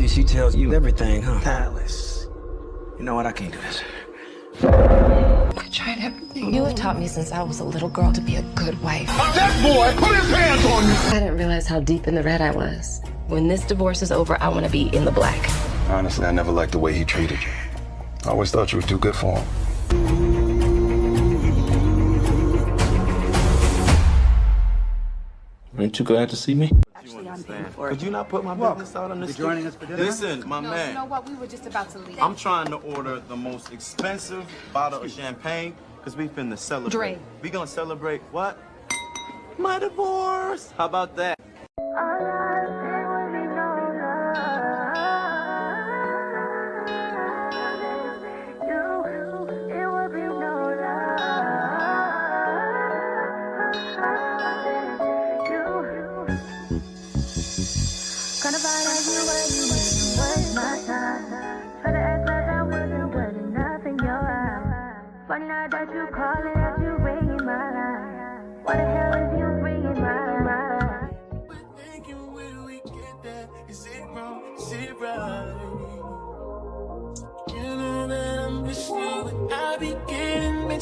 See, she tells you everything, huh? Panelist. You know what? I can't do this. I tried everything. You have taught me since I was a little girl to be a good wife. That boy put his hands on you! I didn't realize how deep in the red I was. When this divorce is over, I want to be in the black. Honestly, I never liked the way he treated you. I always thought you were too good for him. Aren't you glad to see me? Actually, I'm paying for it. Could you not put my business out on the street? Joining us for dinner? Listen, my man. You know what? We were just about to leave. I'm trying to order the most expensive bottle of champagne because we finna celebrate. Dre. We gonna celebrate what? My divorce. How about that?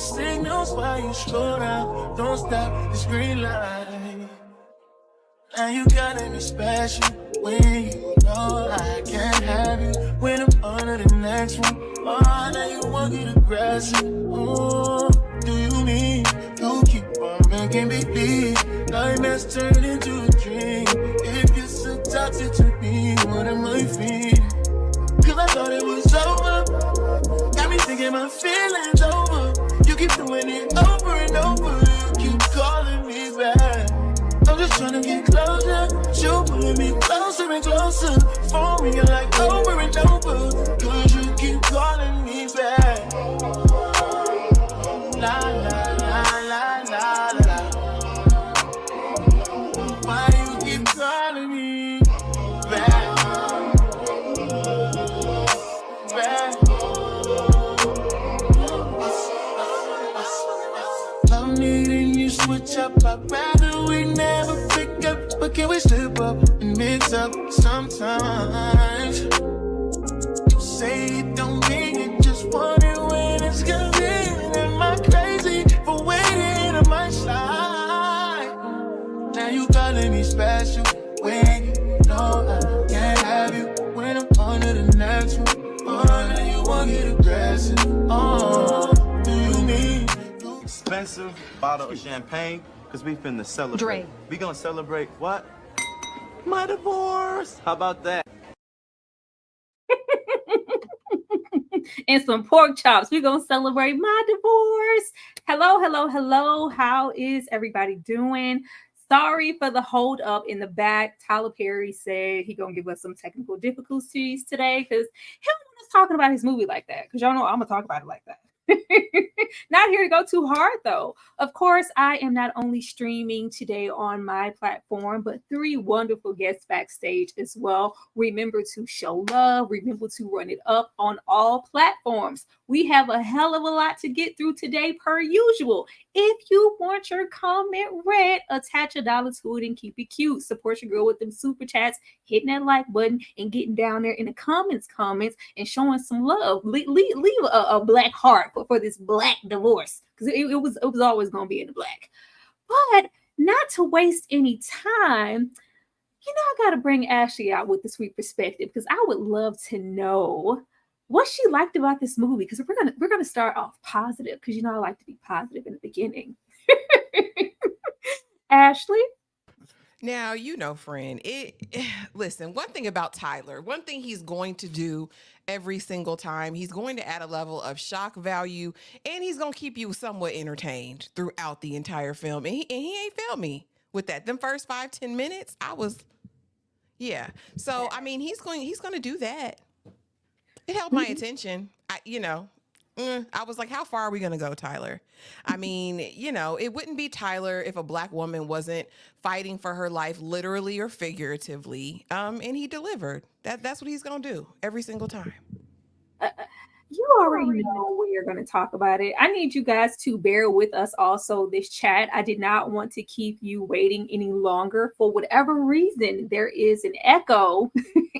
Signals while you slow down, don't stop this green light. Now you gotta be special when you know I can't have you. When I'm under the next one, oh, now you want it aggressive. Oh, do you mean you keep on making me believe nightmares turn into a dream? If you're so toxic to me, what am I feeling? Cause I thought it was over, got me thinking my feelings over. You keep doing it over and over. You keep calling me back. I'm just trying to get closer. You pulling me closer and closer. Phone ringing like over and over. Cause you keep calling me back. La la la la la la. Why you keep calling me back? Switch up, I'd rather we never pick up. But can we slip up and mix up sometimes? You say it don't mean it, just want it when it's convenient. Am I crazy for waiting on my side? Now you calling me special when you know I can't have you. When I'm under the next one, oh, now you want it aggressive. Oh, do you mean expensive bottle of champagne because we finna celebrate. Dre. We gonna celebrate what? My divorce. How about that? And some pork chops. We're gonna celebrate my divorce. Hello. How is everybody doing? Sorry for the hold up in the back. Tyler Perry said he gonna give us some technical difficulties today because he don't want us talking about his movie like that. Because y'all know I'm gonna talk about it like that. Not here to go too hard though. Of course, I am not only streaming today on my platform, but 3 wonderful guests backstage as well. Remember to show love. Remember to run it up on all platforms. We have a hell of a lot to get through today per usual. If you want your comment read, attach $1 to it and keep it cute. Support your girl with them super chats, hitting that like button and getting down there in the comments and showing some love. Leave a black heart for this black divorce because it was always going to be in the black. But not to waste any time, I got to bring Ashley out with the sweet perspective because I would love to know what she liked about this movie, because we're gonna start off positive because I like to be positive in the beginning. Ashley? Now, friend, listen, one thing about Tyler, one thing he's going to do every single time, he's going to add a level of shock value, and he's going to keep you somewhat entertained throughout the entire film. And he ain't failed me with that. Them first 5-10 minutes, yeah. So, I mean, he's going to do that. It held my attention. I was like, how far are we going to go, Tyler? I mean, it wouldn't be Tyler if a black woman wasn't fighting for her life, literally or figuratively. And he delivered. That's what he's going to do every single time. You already know we are going to talk about it. I need you guys to bear with us also this chat. I did not want to keep you waiting any longer. For whatever reason, there is an echo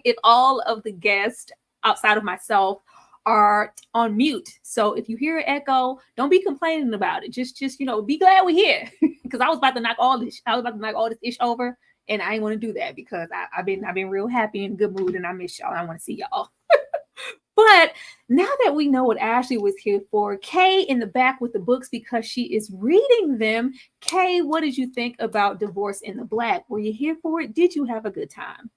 if all of the guests outside of myself are on mute. So if you hear an echo, don't be complaining about it. Just be glad we're here. Because I was about to knock all this ish over. And I ain't want to do that because I've been real happy and good mood and I miss y'all. I want to see y'all. But now that we know what Ashley was here for, Kay in the back with the books because she is reading them. Kay, what did you think about Divorce in the Black? Were you here for it? Did you have a good time?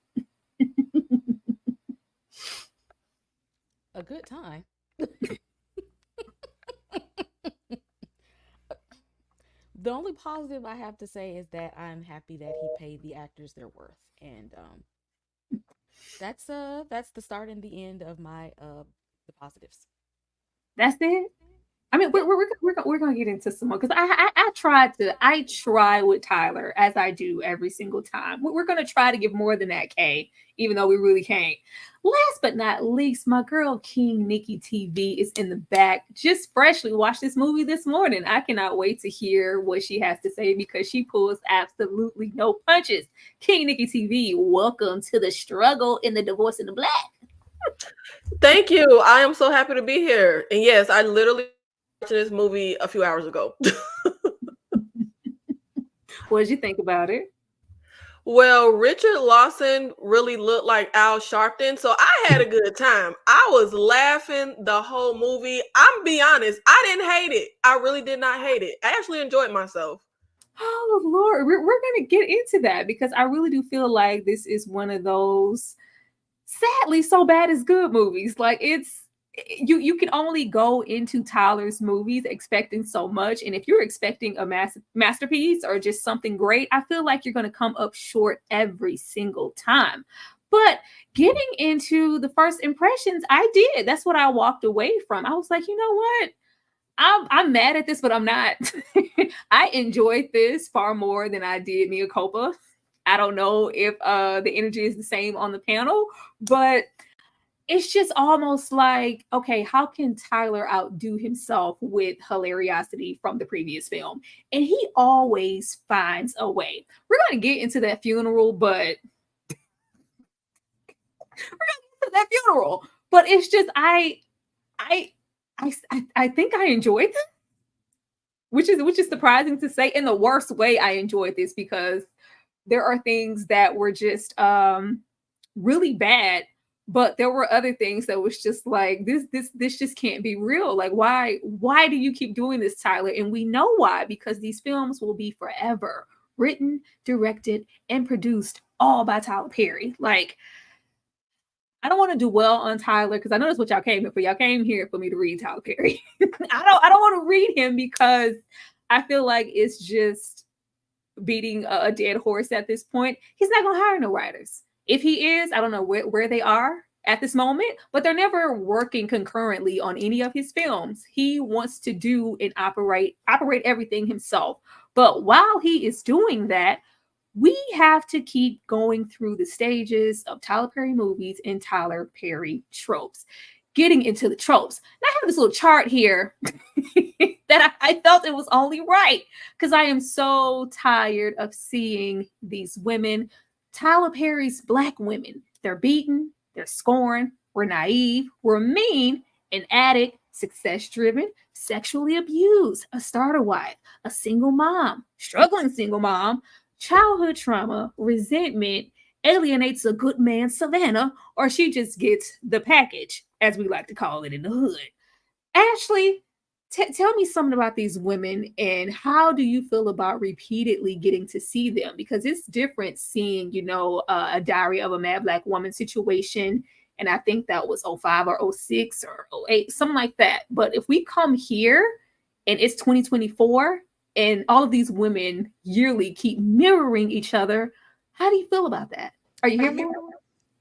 A good time. The only positive I have to say is that I'm happy that he paid the actors their worth. And that's the start and the end of my the positives. That's it. I mean, we're gonna get into some more because I try with Tyler as I do every single time. We're gonna try to give more than that, Kay, even though we really can't. Last but not least, my girl King Nikki TV is in the back. Just freshly watched this movie this morning. I cannot wait to hear what she has to say because she pulls absolutely no punches. King Nikki TV, welcome to the struggle in the Divorce in the Black. Thank you. I am so happy to be here. And yes, I literally watched this movie a few hours ago. What did you think about it? Well, Richard Lawson really looked like Al Sharpton, so I had a good time. I was laughing the whole movie. I'm be honest, I didn't hate it. I really did not hate it. I actually enjoyed myself. Oh Lord, we're gonna get into that because I really do feel like this is one of those sadly so bad is good movies. Like it's you can only go into Tyler's movies expecting so much, and if you're expecting a masterpiece or just something great, I feel like you're going to come up short every single time. But getting into the first impressions, I did. That's what I walked away from. I was like, you know what? I'm mad at this, but I'm not. I enjoyed this far more than I did Mia Culpa. I don't know if the energy is the same on the panel, but it's just almost like, okay, how can Tyler outdo himself with hilariosity from the previous film? And he always finds a way. We're going to get into that funeral, but it's just I think I enjoyed it, which is surprising to say. In the worst way, I enjoyed this because there are things that were just really bad. But there were other things that was just like, this just can't be real. Like, why do you keep doing this, Tyler? And we know why, because these films will be forever written, directed, and produced all by Tyler Perry. Like, I don't want to do well on Tyler because I know that's what y'all came here for. Y'all came here for me to read Tyler Perry. I don't want to read him because I feel like it's just beating a dead horse at this point. He's not going to hire no writers. If he is, I don't know where they are at this moment, but they're never working concurrently on any of his films. He wants to do and operate everything himself. But while he is doing that, we have to keep going through the stages of Tyler Perry movies and Tyler Perry tropes. Getting into the tropes. Now I have this little chart here that I felt it was only right because I am so tired of seeing these women, Tyler Perry's Black women. They're beaten, they're scorned, we're naive, we're mean, an addict, success-driven, sexually abused, a starter wife, a single mom, struggling single mom, childhood trauma, resentment, alienates a good man, Savannah, or she just gets the package, as we like to call it in the hood. Ashley, tell me something about these women and how do you feel about repeatedly getting to see them? Because it's different seeing, a Diary of a Mad Black Woman situation. And I think that was 05 or 06 or 08, something like that. But if we come here and it's 2024 and all of these women yearly keep mirroring each other, how do you feel about that? Are you here for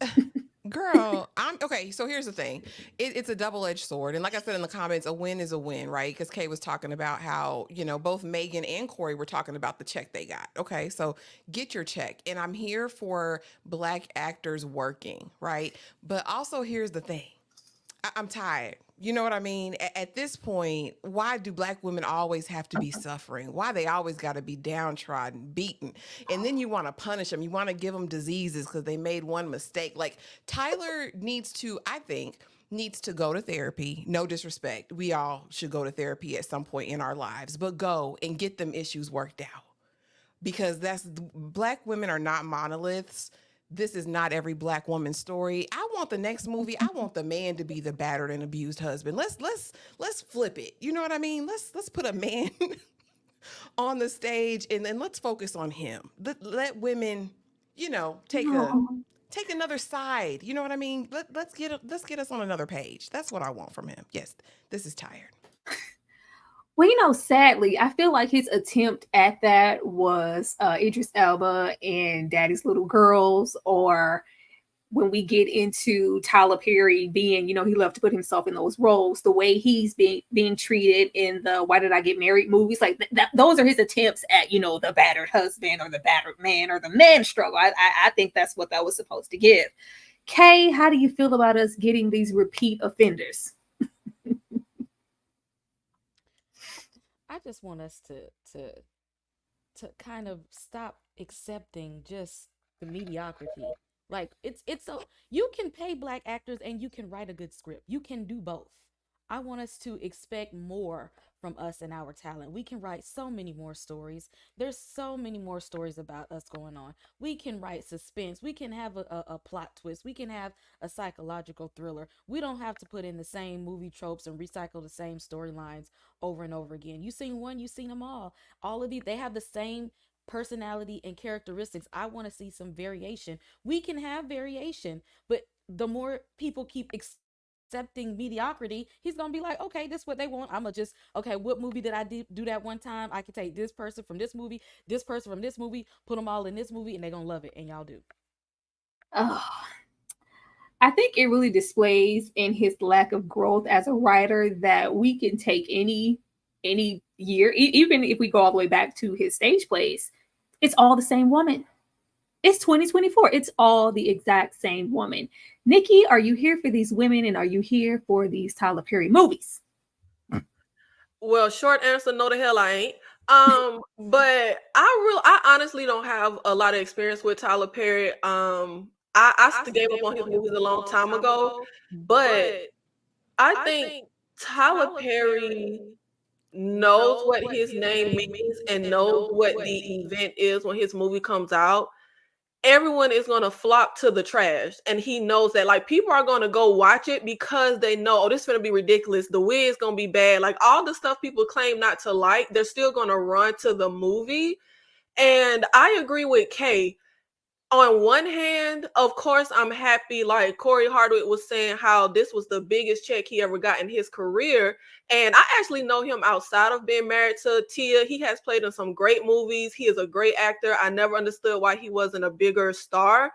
it? Girl, okay. So here's the thing. It's a double-edged sword. And like I said in the comments, a win is a win, right? Because Kay was talking about how, both Megan and Corey were talking about the check they got. Okay. So get your check. And I'm here for Black actors working, right? But also here's the thing. I'm tired. You know what I mean? At this point, why do Black women always have to be suffering? Why they always got to be downtrodden, beaten? And then you want to punish them. You want to give them diseases because they made one mistake. Like Tyler needs to, I think, needs to go to therapy. No disrespect. We all should go to therapy at some point in our lives, but go and get them issues worked out. Because Black women are not monoliths. This is not every Black woman's story. I want the next movie. I want the man to be the battered and abused husband. Let's flip it. You know what I mean? Let's put a man on the stage and then let's focus on him. Let women, take another side. You know what I mean? Let's get us on another page. That's what I want from him. Yes, this is tired. Well, sadly, I feel like his attempt at that was Idris Elba and Daddy's Little Girls, or when we get into Tyler Perry being, he loved to put himself in those roles, the way he's being treated in the Why Did I Get Married movies, like those are his attempts at, the battered husband or the battered man or the man struggle. I think that's what that was supposed to give. Kay, how do you feel about us getting these repeat offenders? I just want us to kind of stop accepting just the mediocrity. Like you can pay Black actors and you can write a good script. You can do both. I want us to expect more from us and our talent. We can write so many more stories. There's so many more stories about us going on. We can write suspense. We can have a plot twist. We can have a psychological thriller. We don't have to put in the same movie tropes and recycle the same storylines over and over again. You've seen one, you've seen them all. All of these, they have the same personality and characteristics. I want to see some variation. We can have variation, but the more people keep accepting mediocrity, he's gonna be like, okay, this is what they want. I'm gonna just, okay, what movie did I do that one time? I can take this person from this movie, this person from this movie, put them all in this movie, and they're gonna love it, and y'all do. Oh, I think it really displays in his lack of growth as a writer that we can take any year, even if we go all the way back to his stage plays, it's all the same woman. It's 2024. It's all the exact same woman. Nikki, are you here for these women and are you here for these Tyler Perry movies? Well, short answer, no the hell I ain't. But I honestly don't have a lot of experience with Tyler Perry. I gave up on his movies a long time ago, but I think Tyler Perry knows what his name means and knows what the event is when his movie comes out. Everyone is going to flock to the trash, and he knows that. Like, people are going to go watch it because they know, oh, this is going to be ridiculous, the wig's going to be bad, like all the stuff people claim not to like, they're still going to run to the movie. And I agree with Kay. On one hand, of course, I'm happy, like Corey Hardwick was saying, how this was the biggest check he ever got in his career. And I actually know him outside of being married to Tia. He has played in some great movies. He is a great actor. I never understood why he wasn't a bigger star.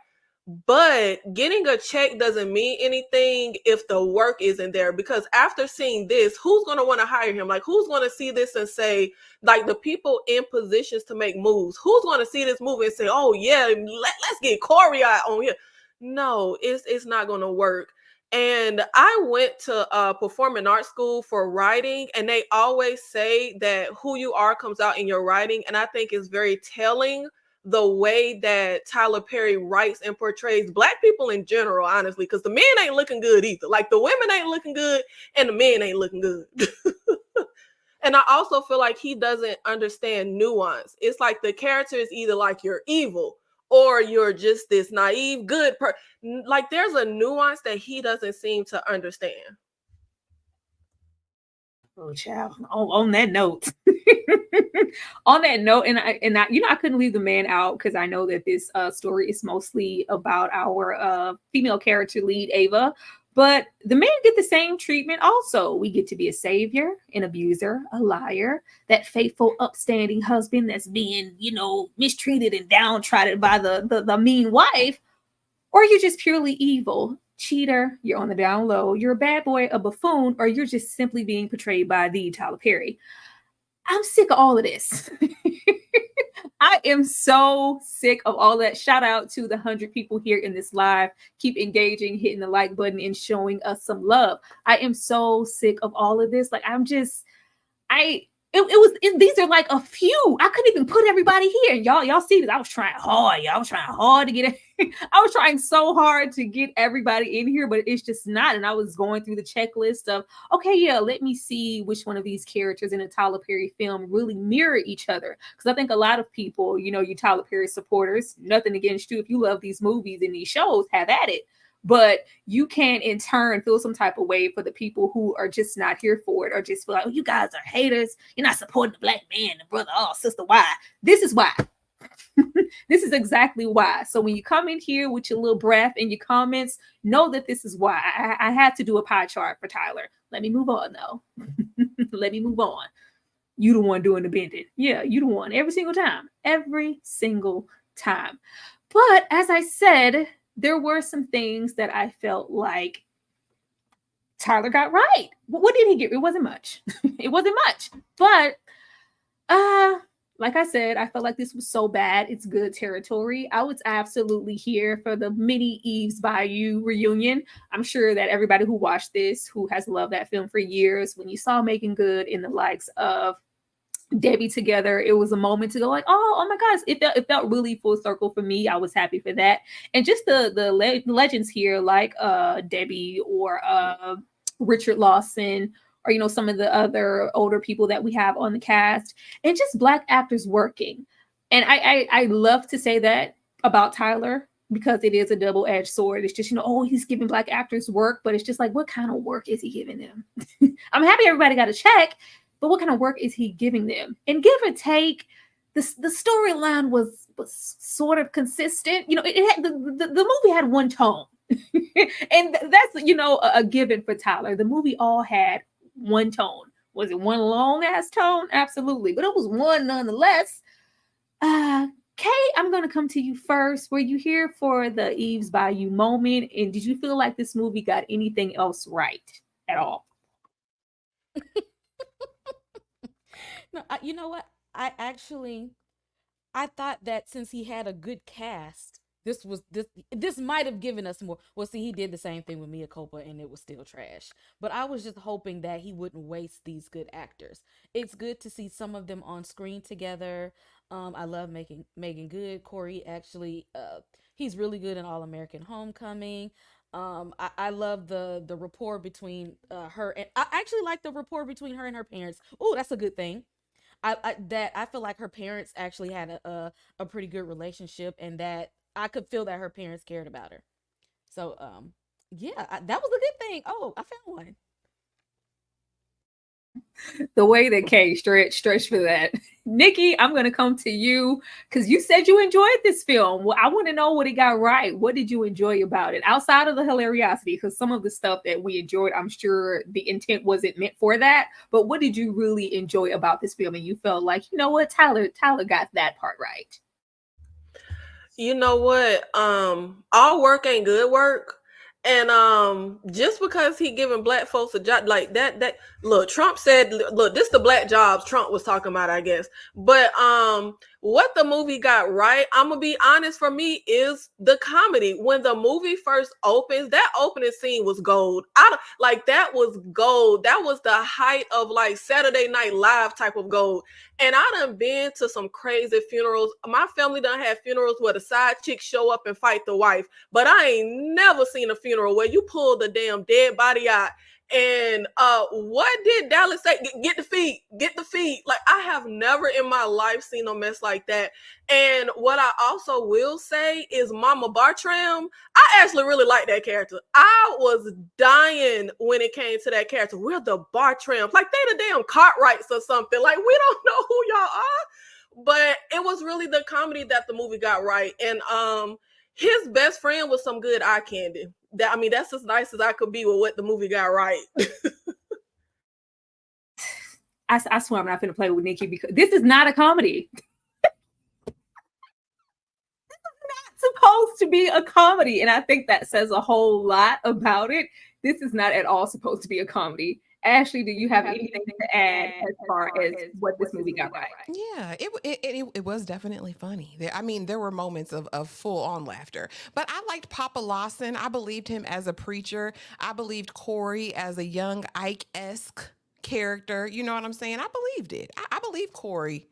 But getting a check doesn't mean anything if the work isn't there. Because after seeing this, who's going to want to hire him? Like, who's going to see this and say, like, the people in positions to make moves, who's going to see this movie and say, oh, yeah, let's get Corey out on here? No, it's not going to work. And I went to performing arts school for writing, and they always say that who you are comes out in your writing. And I think it's very telling the way that Tyler Perry writes and portrays Black people in general, honestly, because the men ain't looking good either. Like, the women ain't looking good and the men ain't looking good. And I also feel like he doesn't understand nuance. It's like the character is either like you're evil or you're just this naive, good like, there's a nuance that he doesn't seem to understand. Oh, child. On that note, on that note, and I couldn't leave the man out because I know that this story is mostly about our female character lead, Ava. But the men get the same treatment also. We get to be a savior, an abuser, a liar, that faithful, upstanding husband that's being, mistreated and downtrodden by the mean wife. Or you're just purely evil. Cheater, you're on the down low, you're a bad boy, a buffoon, or you're just simply being portrayed by the Tyler Perry. I'm sick of all of this. I am so sick of all that. Shout out to the 100 people here in this live. Keep engaging, hitting the like button, and showing us some love. I am so sick of all of this. Like, these are like a few. I couldn't even put everybody here. And y'all see this. I was trying hard. Y'all was trying hard to get it. I was trying so hard to get everybody in here, but it's just not. And I was going through the checklist of, okay, yeah, let me see which one of these characters in a Tyler Perry film really mirror each other. Because I think a lot of people, you Tyler Perry supporters, nothing against you. If you love these movies and these shows, have at it. But you can in turn feel some type of way for the people who are just not here for it, or just feel like, oh, you guys are haters. You're not supporting the black man, the brother, sister. Why? This is why. This is exactly why. So when you come in here with your little breath in your comments, know that this is why. I had to do a pie chart for Tyler. Let me move on, though. Let me move on. You the one doing the bending. Yeah, you the one every single time. Every single time. But as I said, there were some things that I felt like Tyler got right. What did he get? It wasn't much. It wasn't much. But like I said, I felt like this was so bad. It's good territory. I was absolutely here for the mini Eve's Bayou reunion. I'm sure that everybody who watched this, who has loved that film for years, when you saw Making Good in the likes of Debbie together, it was a moment to go like, oh my gosh, it felt really full circle for me. I was happy for that. And just the legends here, like Debbie or Richard Lawson, or some of the other older people that we have on the cast, and just Black actors working. And I love to say that about Tyler, because it is a double-edged sword. It's just, he's giving Black actors work, but it's just like, what kind of work is he giving them? I'm happy everybody got a check, but what kind of work is he giving them? And give or take, the storyline was sort of consistent. It had the movie had one tone. And that's, a given for Tyler. The movie all had one tone. Was it one long ass tone? Absolutely. But it was one nonetheless. Kay, I'm going to come to you first. Were you here for the Eve's Bayou moment? And did you feel like this movie got anything else right at all? No, you know what? I thought that since he had a good cast, this might have given us more. Well, see, he did the same thing with Mia Culpa, and it was still trash. But I was just hoping that he wouldn't waste these good actors. It's good to see some of them on screen together. I love Megan Good. Corey, actually, he's really good in All American Homecoming. I love the rapport between her, and I actually like the rapport between her and her parents. Oh, that's a good thing. I feel like her parents actually had a pretty good relationship, and that I could feel that her parents cared about her. So yeah, that was a good thing. Oh, I found one. The way that Kay stretched for that. Nikki, I'm going to come to you because you said you enjoyed this film. Well, I want to know what it got right. What did you enjoy about it outside of the hilariosity? Because some of the stuff that we enjoyed, I'm sure the intent wasn't meant for that. But what did you really enjoy about this film? And you felt like, you know what, Tyler got that part right. You know what? All work ain't good work. And just because he giving Black folks a job like that, look, Trump said, look, this the Black jobs Trump was talking about, I guess. But what the movie got right, I'm gonna be honest, for me, is the comedy. When the movie first opens, that opening scene was gold. That was gold. That was the height of like Saturday Night Live type of gold. And I done been to some crazy funerals. My family done had funerals where the side chicks show up and fight the wife. But I ain't never seen a funeral where you pull the damn dead body out. And what did Dallas say? Get the feet. Like, I have never in my life seen a mess like that. And what I also will say is Mama Bartram, I actually really like that character. I was dying when it came to that character. We're the Bartrams. Like, they the damn Cartwrights or something. Like, we don't know who y'all are. But it was really the comedy that the movie got right. And his best friend was some good eye candy. That's as nice as I could be with what the movie got right. I swear I'm not going to play with Nikki because this is not a comedy. This is not supposed to be a comedy. And I think that says a whole lot about it. This is not at all supposed to be a comedy. Ashley, do you have anything to add as far as what this movie got right? Yeah, it was definitely funny. There were moments of full on laughter. But I liked Papa Lawson. I believed him as a preacher. I believed Corey as a young Ike-esque character. You know what I'm saying? I believed it. I believe Corey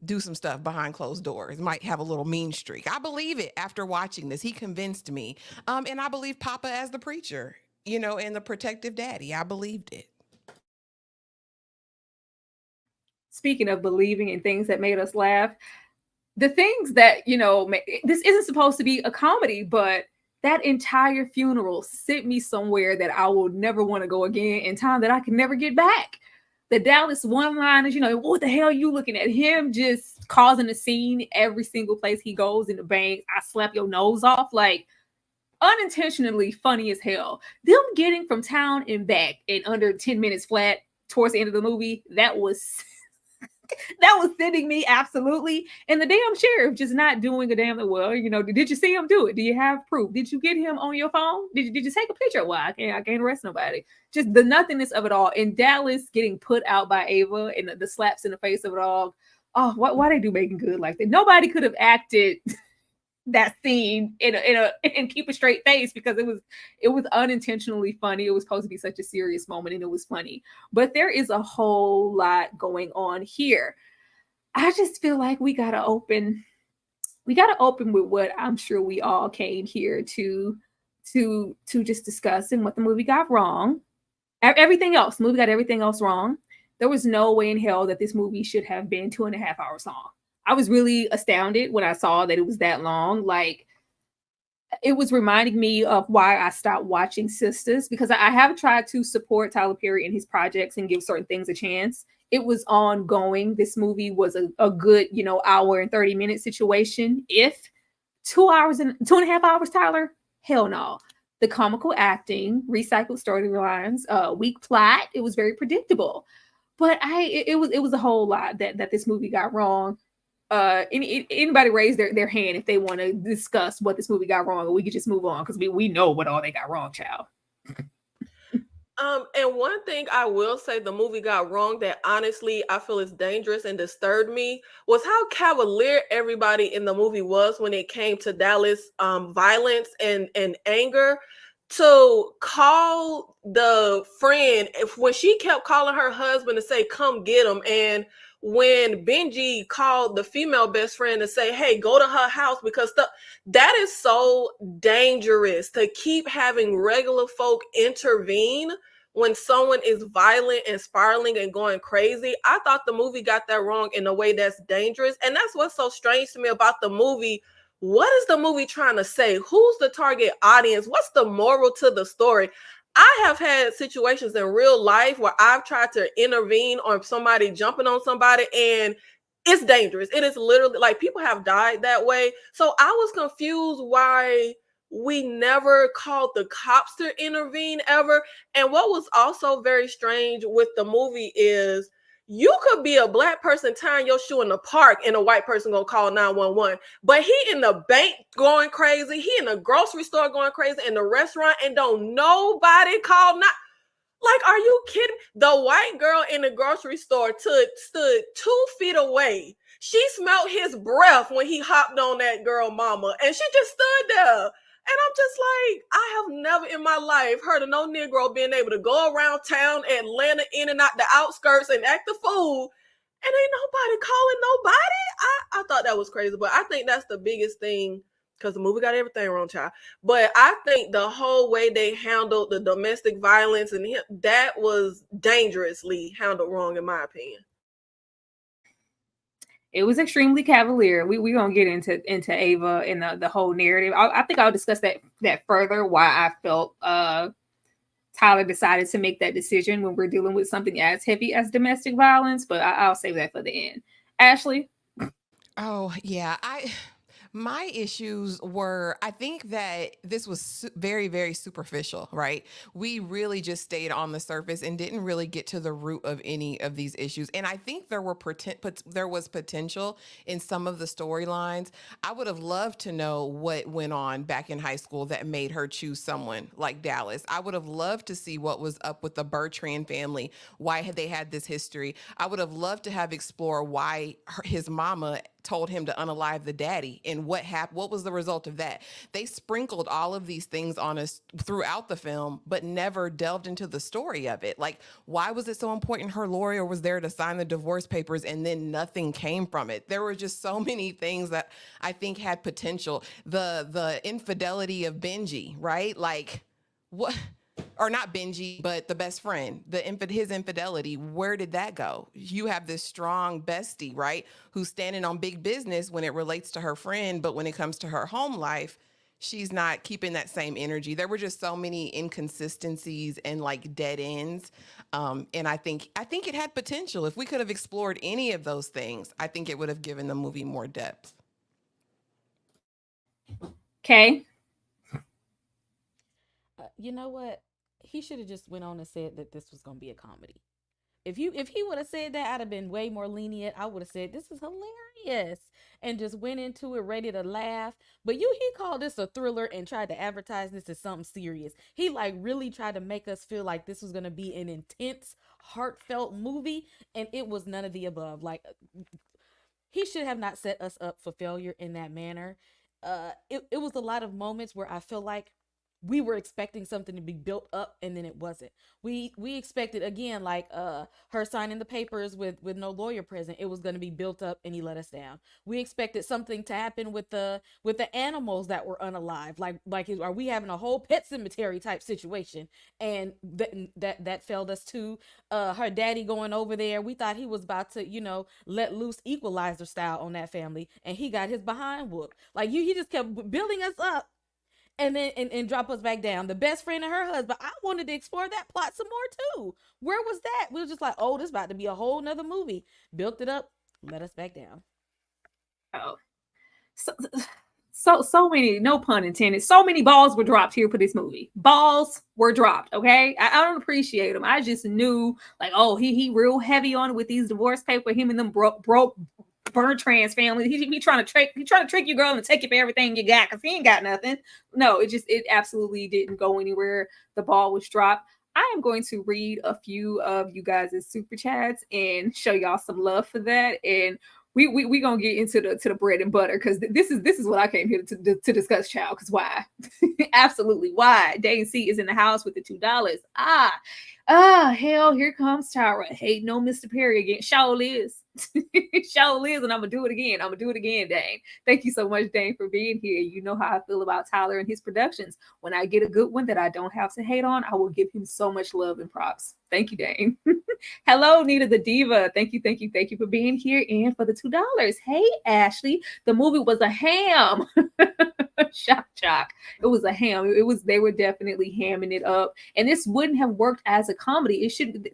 do some stuff behind closed doors. Might have a little mean streak. I believe it after watching this. He convinced me. And I believe Papa as the preacher, and the protective daddy. I believed it. Speaking of believing in things that made us laugh, the things that, this isn't supposed to be a comedy, but that entire funeral sent me somewhere that I will never want to go again in time that I can never get back. The Dallas one-liners, what the hell are you looking at? Him just causing a scene every single place he goes in the bank. I slap your nose off, like unintentionally funny as hell. Them getting from town and back in under 10 minutes flat towards the end of the movie, that was sending me absolutely. And the damn sheriff just not doing a damn well. Did you see him do it? Do you have proof? Did you get him on your phone? Did you take a picture? Well, I can't arrest nobody. Just the nothingness of it all. And Dallas getting put out by Ava and the slaps in the face of it all. Oh, why they do Megan Good like that? Nobody could have acted that scene and keep a straight face, because it was unintentionally funny. It was supposed to be such a serious moment, and it was funny. But there is a whole lot going on here. I just feel like we gotta open with what I'm sure we all came here to just discuss, and what the movie got wrong. Everything else, the movie got everything else wrong. There was no way in hell that this movie should have been 2.5 hours long. I was really astounded when I saw that it was that long. Like, it was reminding me of why I stopped watching Sisters, because I have tried to support Tyler Perry in his projects and give certain things a chance. It was ongoing. This movie was a good, hour and 30-minute situation. If 2.5 hours, Tyler, hell no. The comical acting, recycled storylines, weak plot. It was very predictable. But it was a whole lot that this movie got wrong. Anybody raise their hand if they want to discuss what this movie got wrong, or we could just move on, because we know what all they got wrong, child. And one thing I will say the movie got wrong that honestly I feel is dangerous and disturbed me was how cavalier everybody in the movie was when it came to Dallas violence and anger. To call the friend, when she kept calling her husband to say, come get him, and when Benji called the female best friend to say, hey, go to her house, because that is so dangerous, to keep having regular folk intervene when someone is violent and spiraling and going crazy. I thought the movie got that wrong in a way that's dangerous. And that's what's so strange to me about the movie. What is the movie trying to say? Who's the target audience? What's the moral to the story? I have had situations in real life where I've tried to intervene on somebody jumping on somebody, and it's dangerous. It is literally like people have died that way. So I was confused why we never called the cops to intervene ever. And what was also very strange with the movie is you could be a black person tying your shoe in the park and a white person gonna call 911. But he in the bank going crazy, he in the grocery store going crazy, in the restaurant, and don't nobody call not. Like, are you kidding? The white girl in the grocery store stood 2 feet away. She smelled his breath when he hopped on that girl mama, and she just stood there. And I'm just like, I have never in my life heard of no Negro being able to go around town, Atlanta, in and out the outskirts and act a fool, and ain't nobody calling nobody. I thought that was crazy, but I think that's the biggest thing, because the movie got everything wrong, child. But I think the whole way they handled the domestic violence and that was dangerously handled wrong, in my opinion. It was extremely cavalier. We're gonna get into Ava and the whole narrative. I think I'll discuss that further, why I felt Tyler decided to make that decision when we're dealing with something as heavy as domestic violence. But I'll save that for the end. Ashley? Oh yeah, My issues were, I think that this was very, very superficial, right? We really just stayed on the surface and didn't really get to the root of any of these issues. And I think there was potential in some of the storylines. I would have loved to know what went on back in high school that made her choose someone like Dallas. I would have loved to see what was up with the Bertrand family, why had they had this history. I would have loved to have explored why his mama told him to unalive the daddy and what happened. What was the result of that? They sprinkled all of these things on us throughout the film, but never delved into the story of it. Like, why was it so important her lawyer was there to sign the divorce papers and then nothing came from it? There were just so many things that I think had potential. The infidelity of Benji, right? Like, what? Or not Benji, but the best friend, his infidelity, where did that go? You have this strong bestie, right, who's standing on big business when it relates to her friend, but when it comes to her home life, she's not keeping that same energy. There were just so many inconsistencies and like dead ends. And I think it had potential. If we could have explored any of those things, I think it would have given the movie more depth. Okay. You know what? He should have just went on and said that this was going to be a comedy. If he would have said that, I'd have been way more lenient. I would have said, this is hilarious, and just went into it ready to laugh. But he called this a thriller and tried to advertise this as something serious. He like really tried to make us feel like this was going to be an intense, heartfelt movie, and it was none of the above. Like, he should have not set us up for failure in that manner. It was a lot of moments where I feel like we were expecting something to be built up, and then it wasn't. We expected, again, like her signing the papers with no lawyer present. It was going to be built up, and he let us down. We expected something to happen with the animals that were unalive. Like are we having a whole pet cemetery type situation? And that failed us too. Her daddy going over there, we thought he was about to, let loose Equalizer style on that family, and he got his behind whooped. Like he just kept building us up, and then and drop us back down. The best friend and her husband, I wanted to explore that plot some more too. Where was that? We were just like, oh, this is about to be a whole nother movie. Built it up, let us back down. Oh, so many, no pun intended, so many balls were dropped here for this movie. Balls were dropped, okay? I don't appreciate them. I just knew, like, oh, he real heavy on it with these divorce papers. Him and them broke Bertrand's family. He trying to trick you, girl, and take you for everything you got, because he ain't got nothing. No, it absolutely didn't go anywhere. The ball was dropped. I am going to read a few of you guys' super chats and show y'all some love for that. And we gonna get into the bread and butter, because this is what I came here to discuss, child. Because why? Absolutely why? Dane C is in the house with the $2. Hell, here comes Tyra. Hey, no, Mr. Perry again. Shaw is. Shaw is, and I'm gonna do it again, Dane. Thank you so much, Dane, for being here. You know how I feel about Tyler and his productions. When I get a good one that I don't have to hate on, I will give him so much love and props. Thank you, Dane. Hello, Nita the Diva. Thank you for being here and for the $2. Hey, Ashley, the movie was a ham. Shock. It was a ham. They were definitely hamming it up, and this wouldn't have worked as a comedy. It should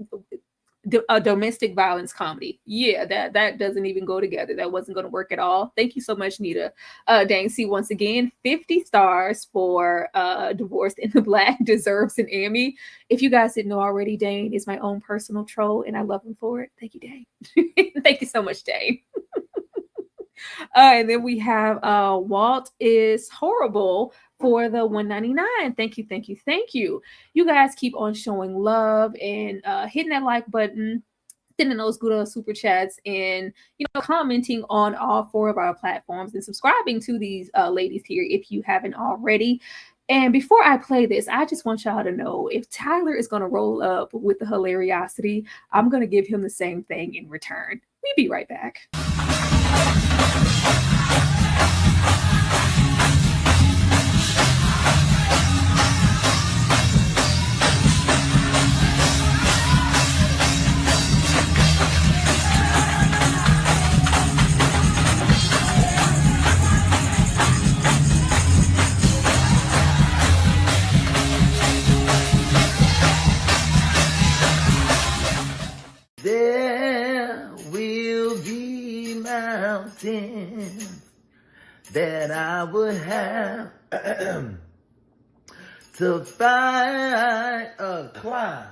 a domestic violence comedy. Yeah, that doesn't even go together. That wasn't going to work at all. Thank you so much, Nita. Dang, see, once again, 50 stars for Divorced in the Black deserves an Emmy. If you guys didn't know already, Dane is my own personal troll, and I love him for it. Thank you, Dane. Thank you so much, Dane. And then we have Walt is horrible for the $1.99. Thank you. You guys keep on showing love and hitting that like button, sending those good super chats, and commenting on all 4 of our platforms, and subscribing to these ladies here if you haven't already. And before I play this, I just want y'all to know, if Tyler is going to roll up with the hilariosity, I'm going to give him the same thing in return. We'll be right back. There will be mountains that I would have to fight a climb.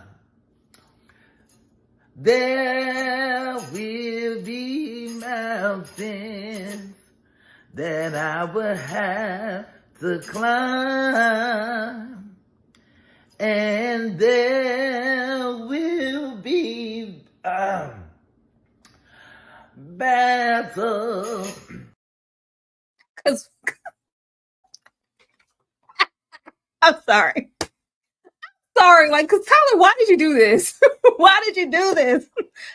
There will be mountains that I would have to climb, and there will be battle. Because I'm sorry. Sorry, like, because Tyler, why did you do this? Why did you do this?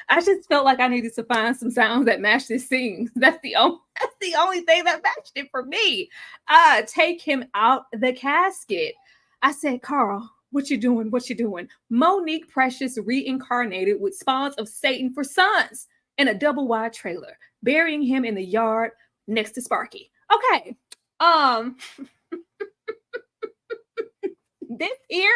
I just felt like I needed to find some sounds that match this scene. That's the only thing that matched it for me. Take him out the casket. I said, Carl, what you doing? What you doing? Monique Precious reincarnated with spawns of Satan for sons in a double wide trailer, burying him in the yard next to Sparky. Okay. This here.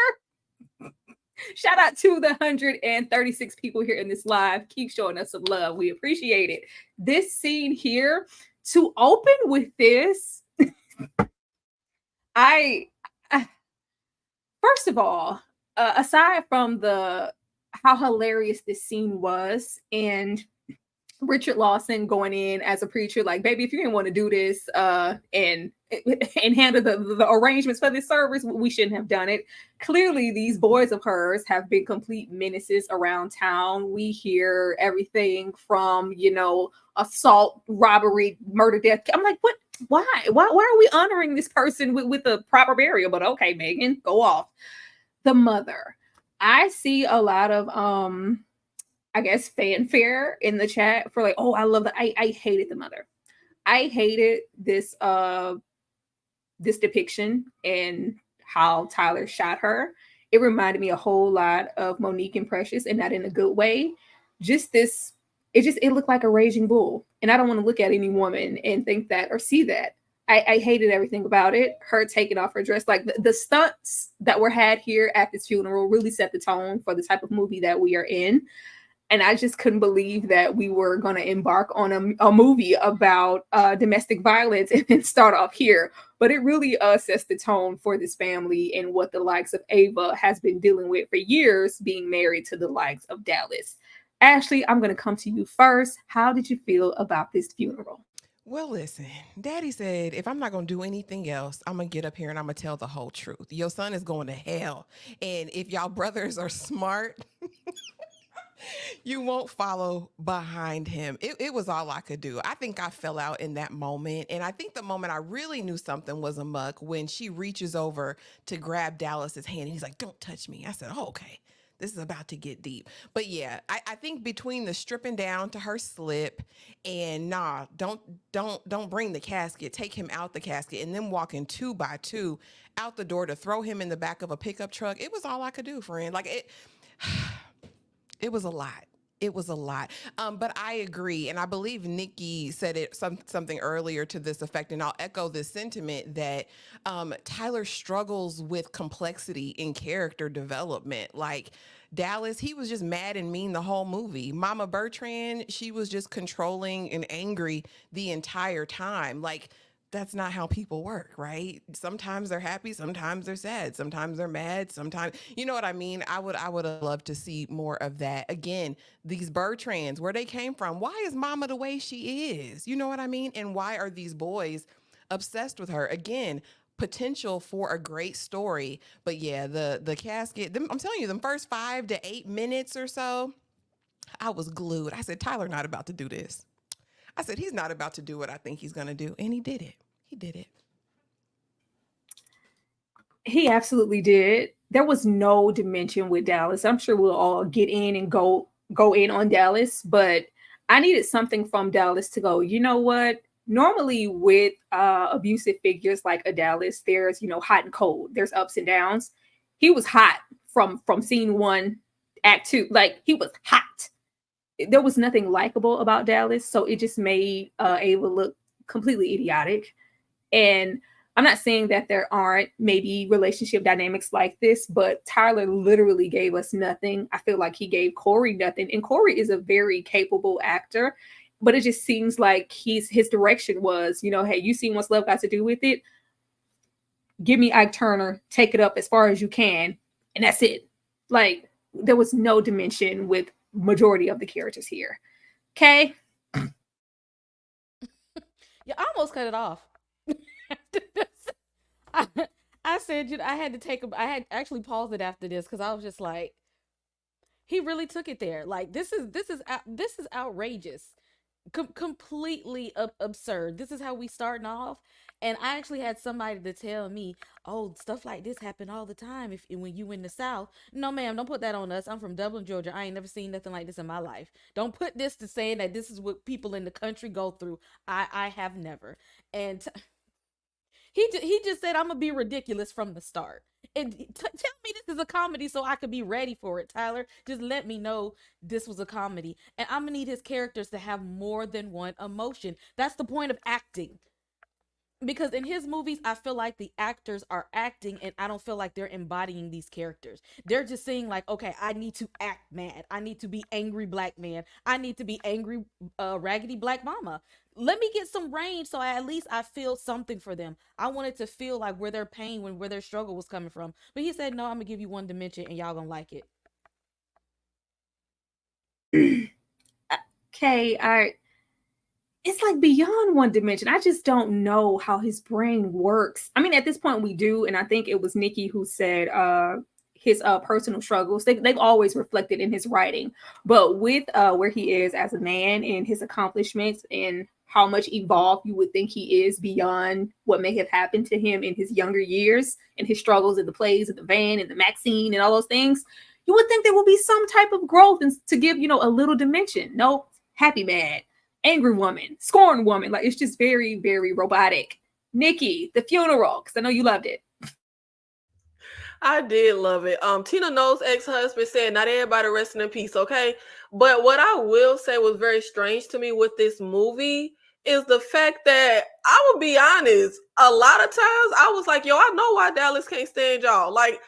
Shout out to the 136 people here in this live. Keep showing us some love. We appreciate it. This scene here, to open with this, first of all, aside from how hilarious this scene was, and Richard Lawson going in as a preacher, like, baby, if you didn't want to do this and handle the arrangements for this service, we shouldn't have done it. Clearly, these boys of hers have been complete menaces around town. We hear everything from, assault, robbery, murder, death. I'm like, what? Why are we honoring this person with a proper burial? But okay, Megan, go off. The mother. I see a lot of I guess fanfare in the chat for like, oh, I love that. I hated the mother. I hated this this depiction and how Tyler shot her. It reminded me a whole lot of Monique and Precious, and not in a good way. It looked like a raging bull. And I don't want to look at any woman and think that or see that. I hated everything about it. Her taking off her dress. Like the stunts that were had here at this funeral really set the tone for the type of movie that we are in. And I just couldn't believe that we were going to embark on a movie about domestic violence and then start off here. But it really sets the tone for this family and what the likes of Ava has been dealing with for years, being married to the likes of Dallas. Ashley, I'm going to come to you first. How did you feel about this funeral? Well, listen, Daddy said, if I'm not going to do anything else, I'm going to get up here and I'm going to tell the whole truth. Your son is going to hell. And if y'all brothers are smart, you won't follow behind him. It was all I could do. I think I fell out in that moment. And I think the moment I really knew something was amok, when she reaches over to grab Dallas's hand and he's like, don't touch me. I said, oh, okay. This is about to get deep. But yeah, I think between the stripping down to her slip and don't bring the casket, take him out the casket, and then walking 2 by 2 out the door to throw him in the back of a pickup truck, it was all I could do, friend. Like it was a lot. It was a lot. But I agree. And I believe Nikki said something earlier to this effect. And I'll echo this sentiment that Tyler struggles with complexity in character development. Like Dallas, he was just mad and mean the whole movie. Mama Bertrand, she was just controlling and angry the entire time. Like, that's not how people work, right? Sometimes they're happy, sometimes they're sad, sometimes they're mad, sometimes, you know what I mean? I would have loved to see more of that. Again, these Bertrands, where they came from, why is Mama the way she is? You know what I mean? And why are these boys obsessed with her? Again, potential for a great story. But yeah, the casket, I'm telling you, the first 5 to 8 minutes or so, I was glued. I said, Tyler not about to do this. I said, he's not about to do what I think he's going to do. And he did it. He did it. He absolutely did. There was no dimension with Dallas. I'm sure we'll all get in and go in on Dallas, but I needed something from Dallas to go, you know what? Normally with abusive figures like a Dallas, there's, hot and cold. There's ups and downs. He was hot from scene 1, act 2. Like, he was hot. There was nothing likable about Dallas, so it just made Ava look completely idiotic. And I'm not saying that there aren't maybe relationship dynamics like this, but Tyler literally gave us nothing. I feel like he gave Corey nothing. And Corey is a very capable actor, but it just seems like his direction was, hey, you see what's love got to do with it? Give me Ike Turner, take it up as far as you can, and that's it. Like, there was no dimension with majority of the characters here. Okay? Yeah, I almost cut it off. I said, I had to I had actually paused it after this because I was just like, he really took it there. Like, this is outrageous, completely absurd. This is how we starting off, and I actually had somebody to tell me, "Oh, stuff like this happen all the time when you in the South." No, ma'am, don't put that on us. I'm from Dublin, Georgia. I ain't never seen nothing like this in my life. Don't put this to saying that this is what people in the country go through. I have never. And he just said, I'm gonna be ridiculous from the start. And tell me this is a comedy so I could be ready for it, Tyler. Just let me know this was a comedy. And I'm gonna need his characters to have more than one emotion. That's the point of acting. Because in his movies, I feel like the actors are acting and I don't feel like they're embodying these characters. They're just saying like, okay, I need to act mad. I need to be angry black man. I need to be angry raggedy black mama. Let me get some range so at least I feel something for them. I wanted to feel like where their pain, where their struggle was coming from. But he said, no, I'm going to give you one dimension and y'all going to like it. Okay, it's like beyond one dimension. I just don't know how his brain works. I mean, at this point we do, and I think it was Nikki who said his personal struggles, they've always reflected in his writing. But with where he is as a man and his accomplishments and how much evolved you would think he is beyond what may have happened to him in his younger years and his struggles in the plays and the van and the Maxine and all those things, you would think there will be some type of growth and to give, a little dimension. No, happy mad, angry woman, scorned woman. Like, it's just very, very robotic. Nikki, the funeral, because I know you loved it. I did love it. Tina Knowles' ex-husband said, not everybody resting in peace, okay? But what I will say was very strange to me with this movie is the fact that, I will be honest, a lot of times I was like, yo, I know why Dallas can't stand y'all. Like,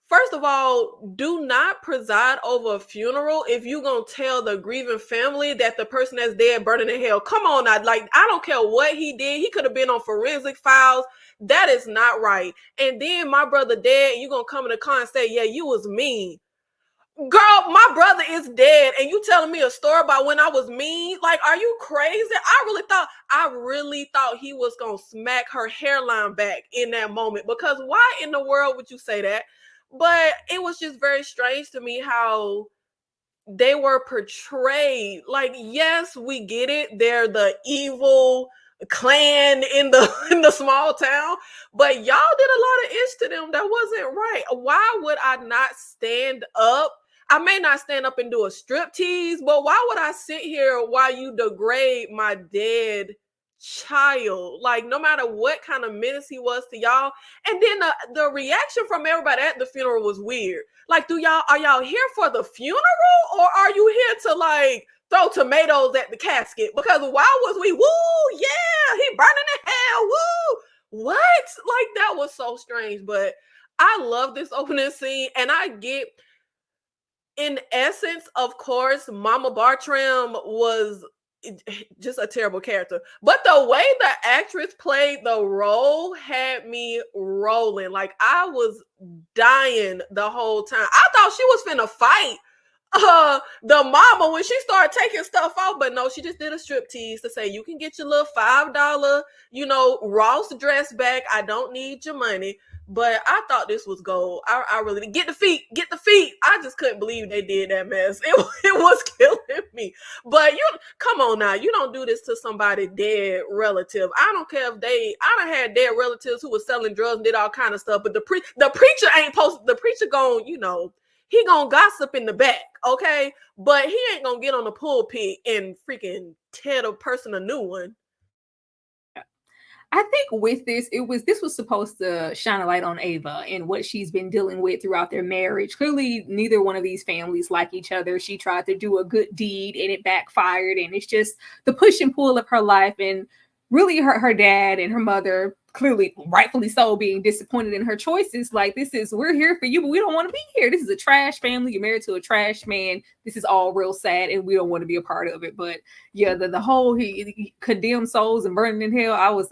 first of all, do not preside over a funeral if you're going to tell the grieving family that the person that's dead burning in hell. Come on now. Like, I don't care what he did. He could have been on forensic files. That is not right. And then my brother dead, and you're going to come in the car and say, yeah, you was mean. Girl, my brother is dead, and you telling me a story about when I was mean? Like, are you crazy? I really thought he was going to smack her hairline back in that moment, because why in the world would you say that? But it was just very strange to me how they were portrayed. Like, yes, we get it. They're the evil clan in the small town, but y'all did a lot of ish to them that wasn't right. Why would I not stand up? I may not stand up and do a striptease, but why would I sit here while you degrade my dead child? Like, no matter what kind of menace he was to y'all. And then the reaction from everybody at the funeral was weird. Like, are y'all here for the funeral, or are you here to like throw tomatoes at the casket? Because why was we, woo, yeah, he burning in hell, woo, what? Like, that was so strange. But I love this opening scene, and I get, in essence, of course, Mama Bartram was just a terrible character, but the way the actress played the role had me rolling. Like, I was dying the whole time. I thought she was finna fight the mama when she started taking stuff off, but no, she just did a striptease to say, you can get your little $5 Ross dress back. I don't need your money. But I thought this was gold. I really did. Get the feet. I just couldn't believe they did that mess. It was killing me. But come on now. You don't do this to somebody dead relative. I don't care if I done had dead relatives who was selling drugs and did all kind of stuff. But the preacher ain't posted. The preacher gonna, he gonna gossip in the back, okay? But he ain't gonna get on the pulpit and freaking tell a person a new one. I think with this was supposed to shine a light on Ava and what she's been dealing with throughout their marriage. Clearly, neither one of these families like each other. She tried to do a good deed and it backfired. And it's just the push and pull of her life. And really her dad and her mother clearly, rightfully so, being disappointed in her choices. Like, we're here for you, but we don't want to be here. This is a trash family. You're married to a trash man. This is all real sad, and we don't want to be a part of it. But yeah, the whole he condemned souls and burning in hell. I was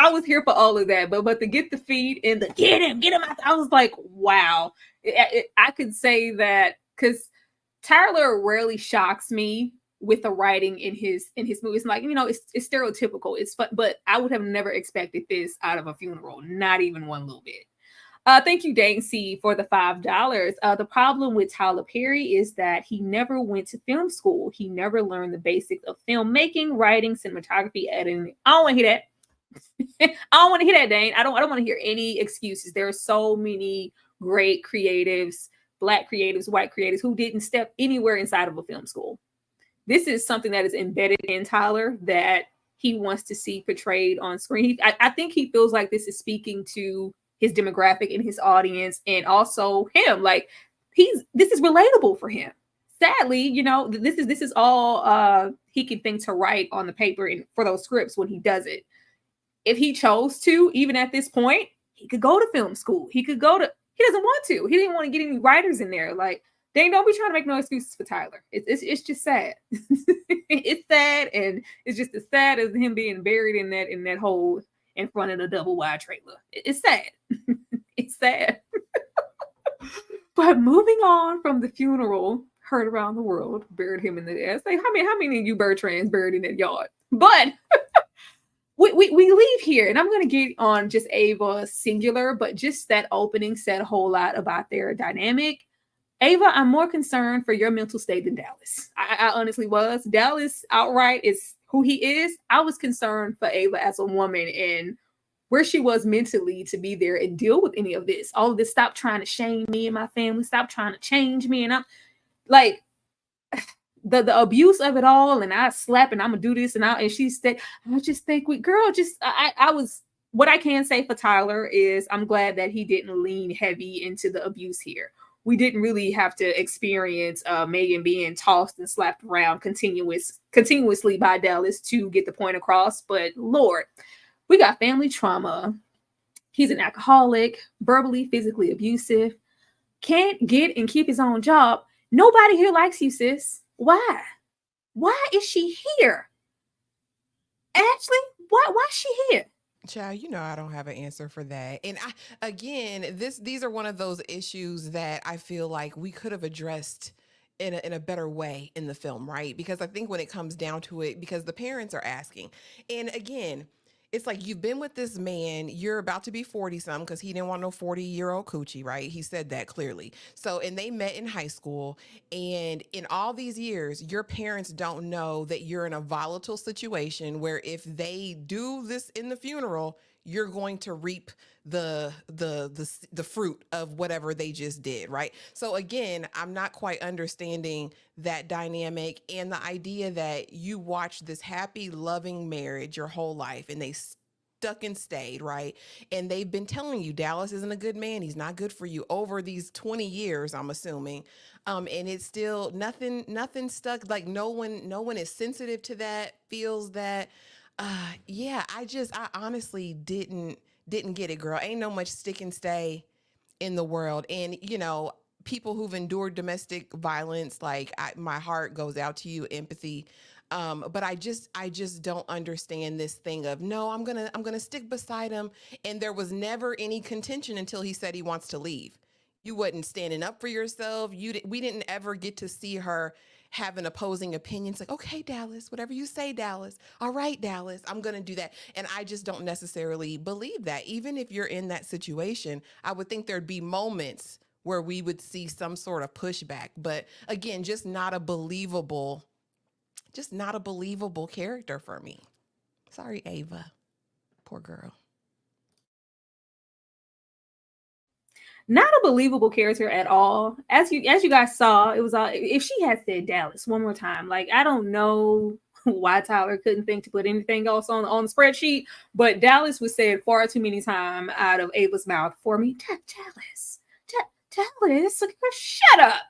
I was here for all of that, but to get the feed and the get him out, I was like, wow. I could say that because Tyler rarely shocks me with the writing in his movies. Like, it's stereotypical. It's fun, but I would have never expected this out of a funeral, not even one little bit. Thank you, Dane C, for the $5. The problem with Tyler Perry is that he never went to film school. He never learned the basics of filmmaking, writing, cinematography, editing. I don't want to hear that. I don't want to hear that, Dane. I don't want to hear any excuses. There are so many great creatives, Black creatives, white creatives who didn't step anywhere inside of a film school. This is something that is embedded in Tyler that he wants to see portrayed on screen. I think he feels like this is speaking to his demographic and his audience, and also him. Like, this is relatable for him. Sadly, this is all he can think to write on the paper and for those scripts when he does it. If he chose to, even at this point, he could go to film school. He doesn't want to. He didn't want to get any writers in there. Like, they don't be trying to make no excuses for Tyler. It's just sad. It's sad, and it's just as sad as him being buried in that hole in front of the double wide trailer. It's sad. It's sad. But moving on from the funeral, heard around the world, buried him in the ass. Like, how many of you Bertrands buried in that yard? But we leave here, and I'm going to get on just Ava singular, but just that opening said a whole lot about their dynamic. Ava, I'm more concerned for your mental state than Dallas. I honestly was. Dallas outright is who he is. I was concerned for Ava as a woman and where she was mentally to be there and deal with any of this. All of this, stop trying to shame me and my family. Stop trying to change me. And I'm like, the abuse of it all, and I slap and I'm gonna do this, and she said, I just think I was, what I can say for Tyler is I'm glad that he didn't lean heavy into the abuse here. We didn't really have to experience Megan being tossed and slapped around continuously by Dallas to get the point across. But Lord, we got family trauma. He's an alcoholic, verbally, physically abusive, can't get and keep his own job. Nobody here likes you, sis. Why? Why is she here? Ashley, why is she here? Child, I don't have an answer for that. And these are one of those issues that I feel like we could have addressed in a better way in the film, right? Because I think when it comes down to it, because the parents are asking, and again, it's like, you've been with this man, you're about to be 40-something, because he didn't want no 40-year-old coochie, right? He said that clearly. So, and they met in high school, and in all these years, your parents don't know that you're in a volatile situation where if they do this in the funeral, you're going to reap the fruit of whatever they just did, right? So again, I'm not quite understanding that dynamic and the idea that you watch this happy, loving marriage your whole life and they stuck and stayed, right? And they've been telling you Dallas isn't a good man. He's not good for you over these 20 years, I'm assuming. And it's still nothing stuck. Like no one is sensitive to that, feels that. I honestly didn't get it, girl. Ain't no much stick and stay in the world. And, people who've endured domestic violence, like my heart goes out to you, empathy. But I just don't understand this thing of, no, I'm going to stick beside him. And there was never any contention until he said he wants to leave. You wasn't standing up for yourself. We didn't ever get to see her have an opposing opinion. It's like, okay, Dallas, whatever you say, Dallas. All right, Dallas, I'm going to do that. And I just don't necessarily believe that. Even if you're in that situation, I would think there'd be moments where we would see some sort of pushback. But again, just not a believable character for me. Sorry, Ava. Poor girl. Not a believable character at all. As you guys saw, it was if she had said Dallas one more time, like, I don't know why Tyler couldn't think to put anything else on the spreadsheet, but Dallas was said far too many times out of Ava's mouth for me. Dallas, shut up.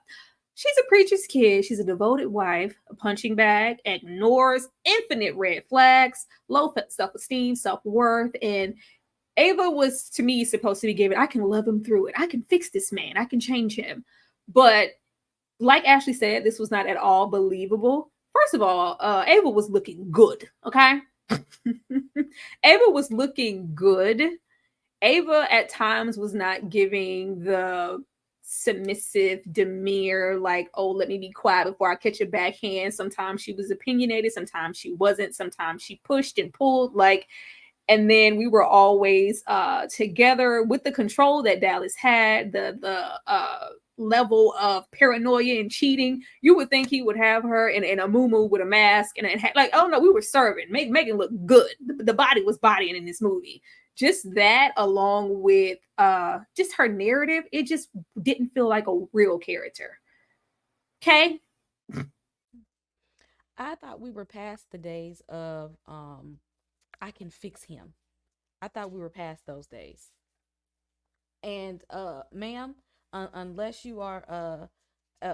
She's a preacher's kid. She's a devoted wife, a punching bag, ignores infinite red flags, low self-esteem, self-worth. And Ava was, to me, supposed to be given, I can love him through it. I can fix this man. I can change him. But like Ashley said, this was not at all believable. First of all, Ava was looking good, okay? Ava was looking good. Ava at times was not giving the submissive demeanor, like, oh, let me be quiet before I catch a backhand. Sometimes she was opinionated, sometimes she wasn't, sometimes she pushed and pulled, like, and then we were always together with the control that Dallas had, the level of paranoia and cheating. You would think he would have her in a muumuu with a mask and like, oh no, we were serving, make it look good. The body was bodying in this movie. Just that, along with just her narrative, it just didn't feel like a real character. Okay. I thought we were past the days of I can fix him. I thought we were past those days. And ma'am, unless you are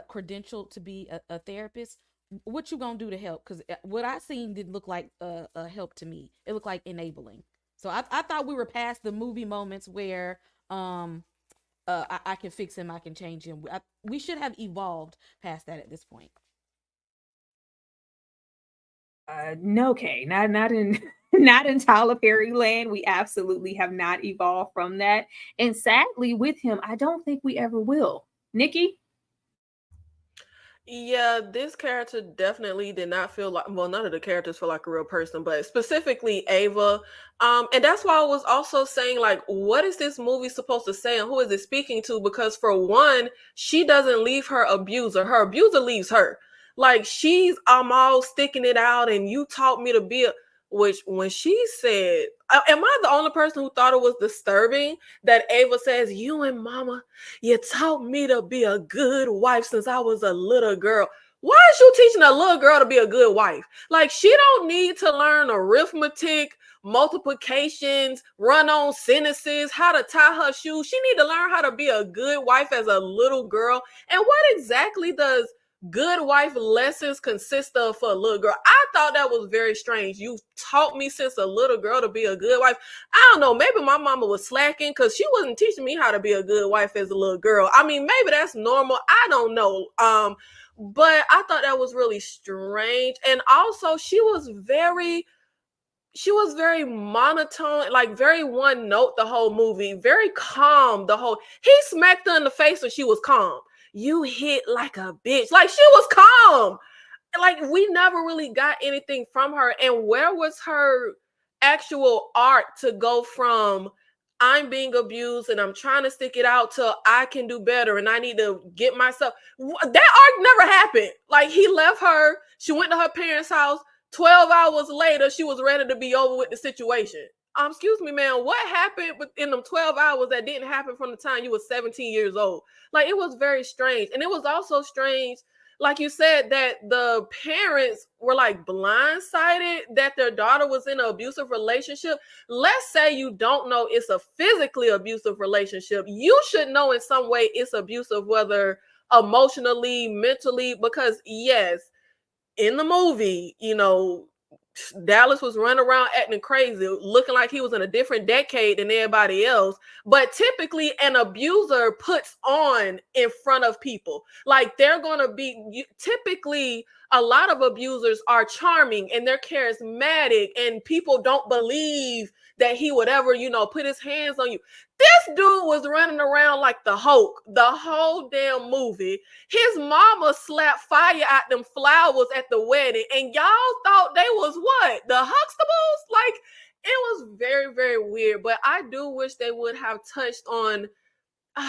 credentialed to be a therapist, what you gonna do to help? Because what I seen didn't look like a help to me. It looked like enabling. So I thought we were past the movie moments where I can fix him, I can change him. We should have evolved past that at this point. No, okay, not in not in Tyler Perry land. We absolutely have not evolved from that, and sadly, with him, I don't think we ever will. Nikki. Yeah, this character definitely did not feel like, well, none of the characters feel like a real person, but specifically Ava. And that's why I was also saying, like, what is this movie supposed to say and who is it speaking to? Because for one, she doesn't leave her abuser. Her abuser leaves her. Like, I'm all sticking it out and you taught me to be which when she said, am I the only person who thought it was disturbing that Ava says, you and mama, you taught me to be a good wife since I was a little girl. Why is you teaching a little girl to be a good wife? Like, she don't need to learn arithmetic, multiplications, run-on sentences, how to tie her shoes. She need to learn how to be a good wife as a little girl. And what exactly does good wife lessons consist of for a little girl? I thought that was very strange. You taught me since a little girl to be a good wife. I don't know, maybe my mama was slacking because she wasn't teaching me how to be a good wife as a little girl. I mean, maybe that's normal. I don't know. But I thought that was really strange. And also she was very monotone, like very one note the whole movie, very calm he smacked her in the face when she was calm. You hit like a bitch. Like, she was calm. Like, we never really got anything from her. And where was her actual arc to go from I'm being abused and I'm trying to stick it out to I can do better and I need to get myself. That arc never happened. Like, he left her. She went to her parents' house. 12 hours later, she was ready to be over with the situation. Excuse me, man, what happened within them 12 hours that didn't happen from the time you were 17 years old? Like, it was very strange. And it was also strange, like you said, that the parents were like blindsided that their daughter was in an abusive relationship. Let's say you don't know it's a physically abusive relationship. You should know in some way it's abusive, whether emotionally, mentally, because yes, in the movie, Dallas was running around acting crazy, looking like he was in a different decade than everybody else. But typically an abuser puts on in front of people. Like, they're going to be, typically a lot of abusers are charming and they're charismatic and people don't believe that he would ever, put his hands on you. This dude was running around like the Hulk the whole damn movie. His mama slapped fire at them flowers at the wedding, and y'all thought they was what? The Huxtables? Like, it was very, very weird. But I do wish they would have touched on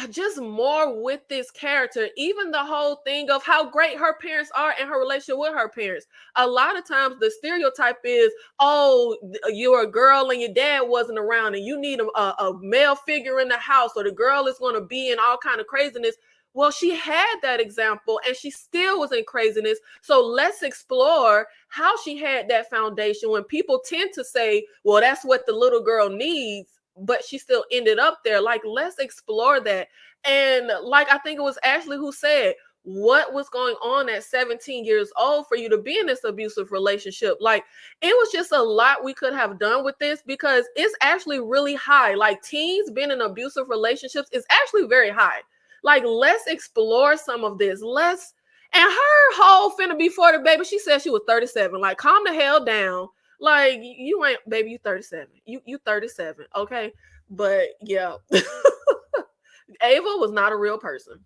just more with this character, even the whole thing of how great her parents are and her relationship with her parents. A lot of times the stereotype is, oh, you're a girl and your dad wasn't around and you need a male figure in the house, or the girl is going to be in all kind of craziness. Well, she had that example and she still was in craziness. So let's explore how she had that foundation, when people tend to say, well, that's what the little girl needs, but she still ended up there. Like, let's explore that. And like, I think it was Ashley who said, what was going on at 17 years old for you to be in this abusive relationship. Like, it was just a lot we could have done with this, because it's actually really high. Like, teens being in abusive relationships is actually very high. Like, let's explore some of this. And her whole finna be 40, baby. She said she was 37. Like, calm the hell down. Like, you ain't, baby, you 37. You 37, okay? But yeah. Ava was not a real person.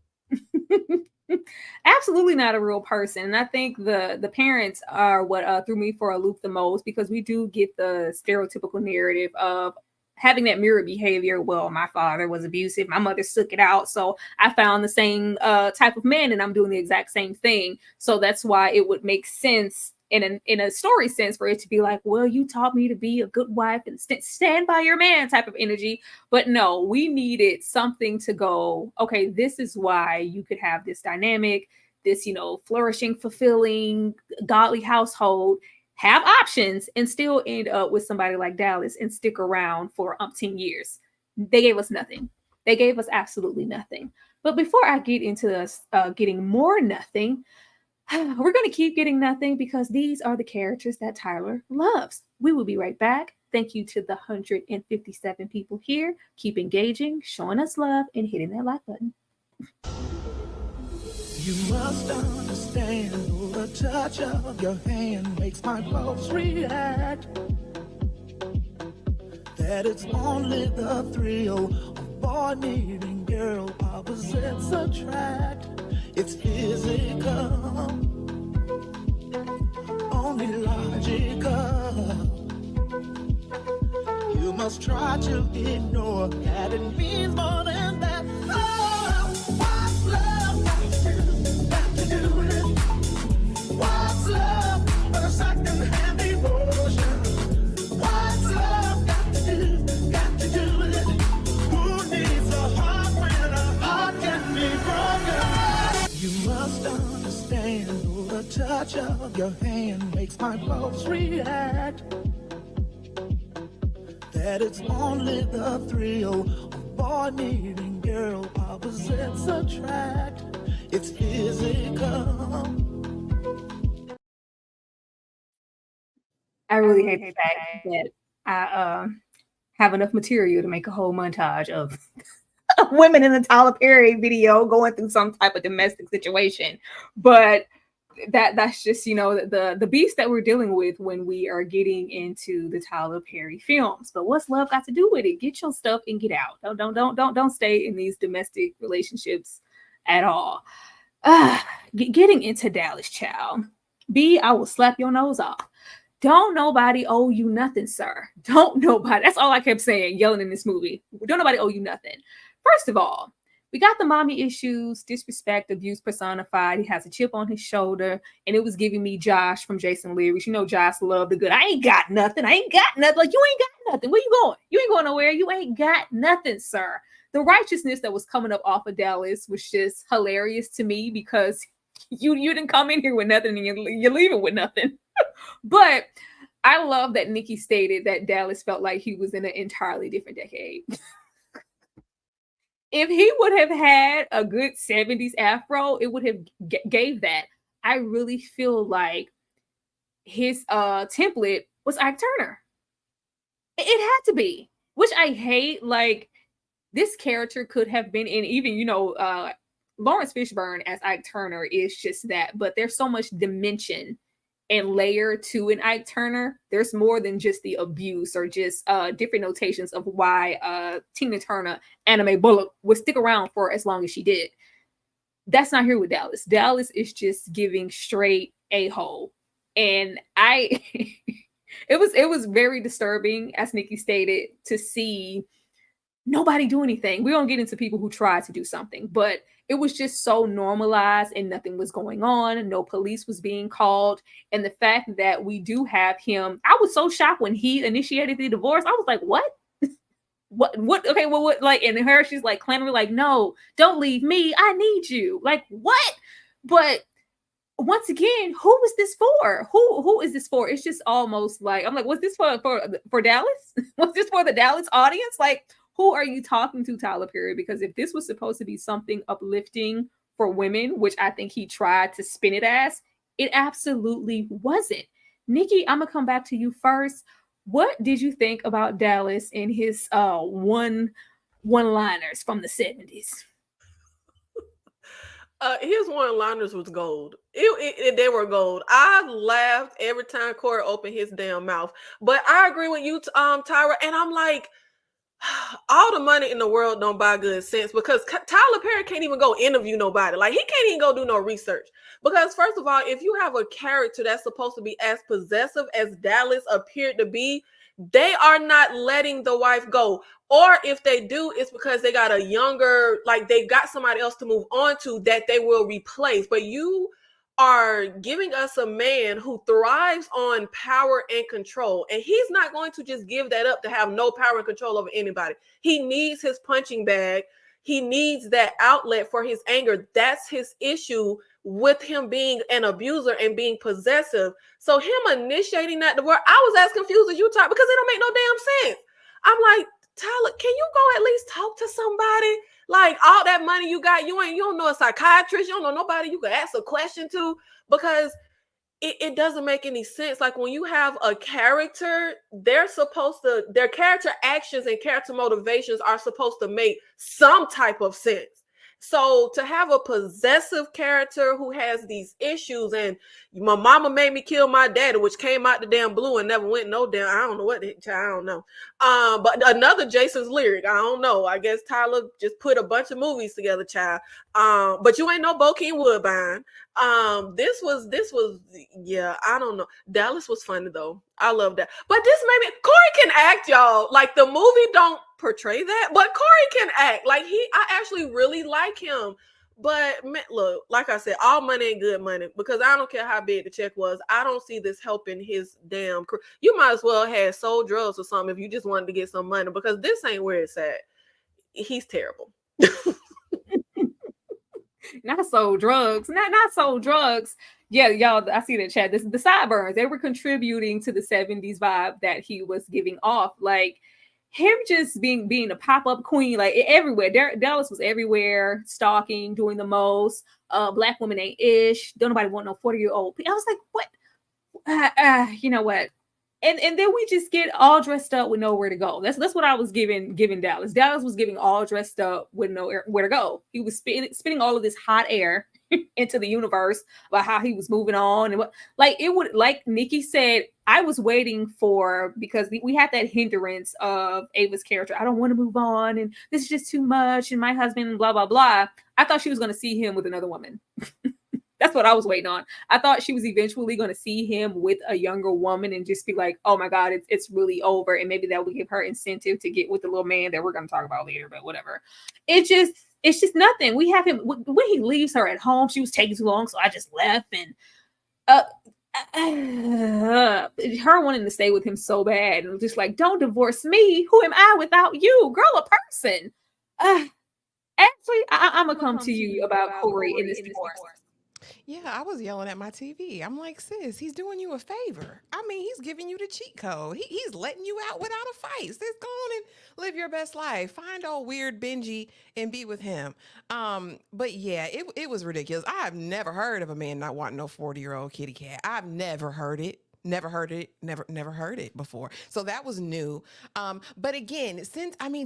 Absolutely not a real person. And I think the parents are what threw me for a loop the most, because we do get the stereotypical narrative of having that mirror behavior. Well, my father was abusive, my mother stuck it out, so I found the same type of man and I'm doing the exact same thing. So that's why it would make sense in a story sense for it to be like, well, you taught me to be a good wife and stand by your man type of energy. But no, we needed something to go, okay, this is why you could have this dynamic, this, flourishing, fulfilling, godly household, have options, and still end up with somebody like Dallas and stick around for umpteen years. They gave us nothing. They gave us absolutely nothing. But before I get into us getting more nothing, we're going to keep getting nothing, because these are the characters that Tyler loves. We will be right back. Thank you to the 157 people here. Keep engaging, showing us love, and hitting that like button. You must understand, the touch of your hand makes my pulse react. That it's only the thrill of boy meeting girl opposites attract. It's physical, only logical. You must try to ignore that it means more than that. Oh, what's love got to do with it? What's love but a second-hand devotion? What's love got to do with it? Who needs a heart when a heart can be broken? You must understand, the touch of your hand makes my pulse react. That it's only the thrill of boy meeting girl opposites attract. It's physical. I really hate the fact that I have enough material to make a whole montage of women in the Tyler Perry video going through some type of domestic situation. But that's just, the beast that we're dealing with when we are getting into the Tyler Perry films. But what's love got to do with it? Get your stuff and get out. Don't stay in these domestic relationships at all. Getting into Dallas, child. B, I will slap your nose off. Don't nobody owe you nothing, sir. Don't nobody. That's all I kept saying, yelling in this movie. Don't nobody owe you nothing. First of all, we got the mommy issues, disrespect, abuse personified. He has a chip on his shoulder, and it was giving me Josh from Jason Leary. Josh loved the good. I ain't got nothing. Like, you ain't got nothing. Where you going? You ain't going nowhere. You ain't got nothing, sir. The righteousness that was coming up off of Dallas was just hilarious to me, because you didn't come in here with nothing and you're leaving with nothing. But I love that Nikki stated that Dallas felt like he was in an entirely different decade. If he would have had a good 70s afro, it would have gave that. I really feel like his template was Ike Turner. It had to be, which I hate. Like, this character could have been in even, Lawrence Fishburne as Ike Turner is just that, but there's so much dimension and layer to an Ike Turner. There's more than just the abuse or just different notations of why Tina Turner, Anna Mae Bullock, would stick around for as long as she did. That's not here with Dallas. Dallas is just giving straight a-hole. And it was very disturbing, as Nikki stated, to see nobody do anything. We don't get into people who try to do something, but it was just so normalized and nothing was going on. No police was being called. And the fact that we do have him, I was so shocked when he initiated the divorce. I was like, what? What? Okay, well, what? Like, and her, she's like clamoring, like, no, don't leave me. I need you. Like, what? But once again, who is this for? Who is this for? It's just almost like, I'm like, was this for Dallas? Was this for the Dallas audience? Like, who are you talking to, Tyler Perry? Because if this was supposed to be something uplifting for women, which I think he tried to spin it as. It absolutely wasn't. Nikki, I'm gonna come back to you first. What did you think about Dallas and his one-liners from the 70s? His one-liners was gold. They were gold. I laughed every time Corey opened his damn mouth. But I agree with you, Tyra, and I'm like, all the money in the world don't buy good sense, because Tyler Perry can't even go interview nobody. Like, he can't even go do no research. Because first of all, if you have a character that's supposed to be as possessive as Dallas appeared to be, they are not letting the wife go. Or if they do, it's because they got a younger, like they got somebody else to move on to that they will replace. But you are giving us a man who thrives on power and control, and he's not going to just give that up to have no power and control over anybody. He needs his punching bag. He needs that outlet for his anger. That's his issue with him being an abuser and being possessive. So him initiating that divorce, I was as confused as you, Tyler, because it don't make no damn sense. I'm like, Tyler, can you go at least talk to somebody? Like, all that money you got, you don't know a psychiatrist, you don't know nobody you can ask a question to, because it doesn't make any sense. Like, when you have a character, their character actions and character motivations are supposed to make some type of sense. So to have a possessive character who has these issues, and my mama made me kill my daddy, which came out the damn blue and never went no damn, I don't know what, I don't know. But another Jason's lyric, I don't know. I guess Tyler just put a bunch of movies together, child. But you ain't no Bokeem Woodbine. This was, yeah, I don't know. Dallas was funny though. I love that. But this made me, Corey can act, y'all. Like, the movie don't portray that, but Corey can act. Like, I actually really like him. But man, look, like I said, all money ain't good money, because I don't care how big the check was. I don't see this helping his damn career. You might as well have sold drugs or something if you just wanted to get some money, because this ain't where it's at. He's terrible. Not sold drugs. Not sold drugs. Yeah, y'all, I see the chat. This is the sideburns. They were contributing to the 70s vibe that he was giving off. Like, him just being a pop-up queen, like everywhere. Dallas was everywhere, stalking, doing the most. Black women ain't ish. Don't nobody want no 40-year-old. I was like, what? You know what? And then we just get all dressed up with nowhere to go. That's what I was giving Dallas. Dallas was giving all dressed up with nowhere to go. He was spitting all of this hot air into the universe about how he was moving on, and what, like, it would, like Nikki said, I was waiting for, because we had that hindrance of Ava's character. I don't want to move on, and this is just too much, and my husband, blah blah blah. I thought she was going to see him with another woman. That's what I was waiting on. I thought she was eventually going to see him with a younger woman and just be like, oh my God, it's really over. And maybe that would give her incentive to get with the little man that we're going to talk about later, but whatever. It's just nothing. We have him, when he leaves her at home, she was taking too long, so I just left. And her wanting to stay with him so bad, and just like, don't divorce me. Who am I without you? Girl, a person. Actually, I'm going to come to you about Corey in this divorce. Yeah, I was yelling at my TV. I'm like, sis, he's doing you a favor. I mean, he's giving you the cheat code. He's letting you out without a fight. Sis, go on and live your best life. Find old weird Benji and be with him. But yeah, it was ridiculous. I've never heard of a man not wanting no 40-year-old kitty cat. I've never heard it. Never heard it before. So that was new. But again,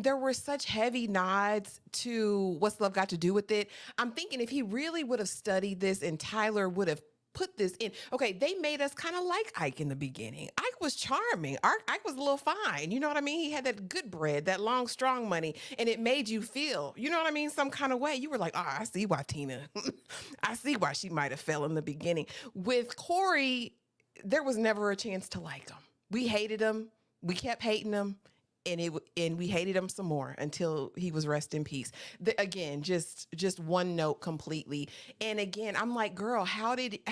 there were such heavy nods to What's Love Got to Do with It. I'm thinking if he really would have studied this and Tyler would have put this in. Okay, they made us kind of like Ike in the beginning. Ike was charming. Ike was a little fine. You know what I mean? He had that good bread, that long, strong money, and it made you feel, you know what I mean, some kind of way. You were like, oh, I see why Tina, I see why she might have fell in the beginning. With Corey, there was never a chance to like him. We hated him. We kept hating him. And we hated him some more until he was rest in peace. Again, just one note completely. And again, I'm like, girl,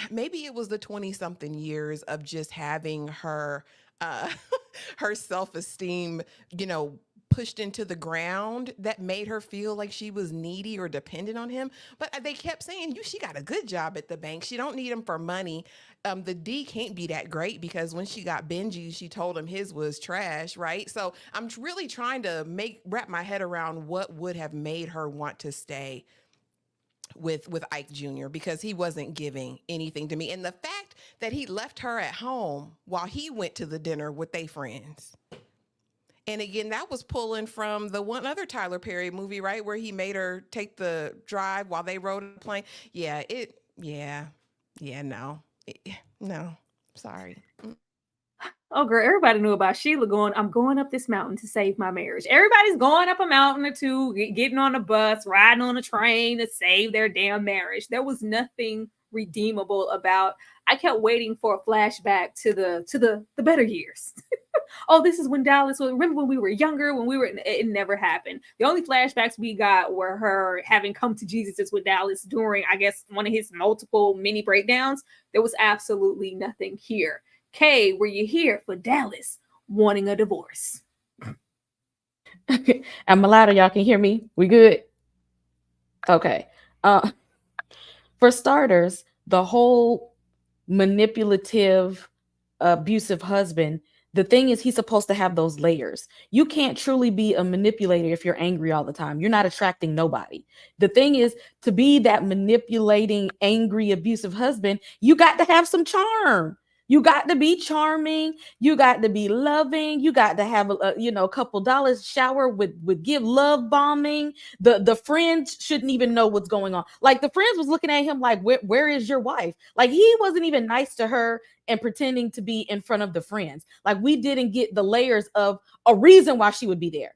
maybe it was the 20-something years of just having her, her self-esteem, pushed into the ground that made her feel like she was needy or dependent on him. But they kept saying, she got a good job at the bank. She don't need him for money. The D can't be that great, because when she got Benji, she told him his was trash, right? So I'm really trying to wrap my head around what would have made her want to stay with Ike Jr. because he wasn't giving anything to me. And the fact that he left her at home while he went to the dinner with their friends. And again, that was pulling from the one other Tyler Perry movie, right? Where he made her take the drive while they rode a plane. No, sorry. Oh, girl, everybody knew about Sheila going, I'm going up this mountain to save my marriage. Everybody's going up a mountain or two, getting on a bus, riding on a train to save their damn marriage. There was nothing redeemable about. I kept waiting for a flashback to the better years. Oh, this is when Dallas was. Remember when we were younger, it never happened. The only flashbacks we got were her having come to Jesus with Dallas during, I guess, one of his multiple mini breakdowns. There was absolutely nothing here. Kay, were you here for Dallas wanting a divorce? I'm louder. Y'all can hear me. We good? Okay. For starters, the whole manipulative, abusive husband, the thing is he's supposed to have those layers. You can't truly be a manipulator if you're angry all the time. You're not attracting nobody. The thing is, to be that manipulating, angry, abusive husband, you got to have some charm. You got to be charming. You got to be loving. You got to have a couple dollars, shower with give love bombing. The friends shouldn't even know what's going on. Like the friends was looking at him like, where is your wife? Like he wasn't even nice to her and pretending to be in front of the friends. Like we didn't get the layers of a reason why she would be there.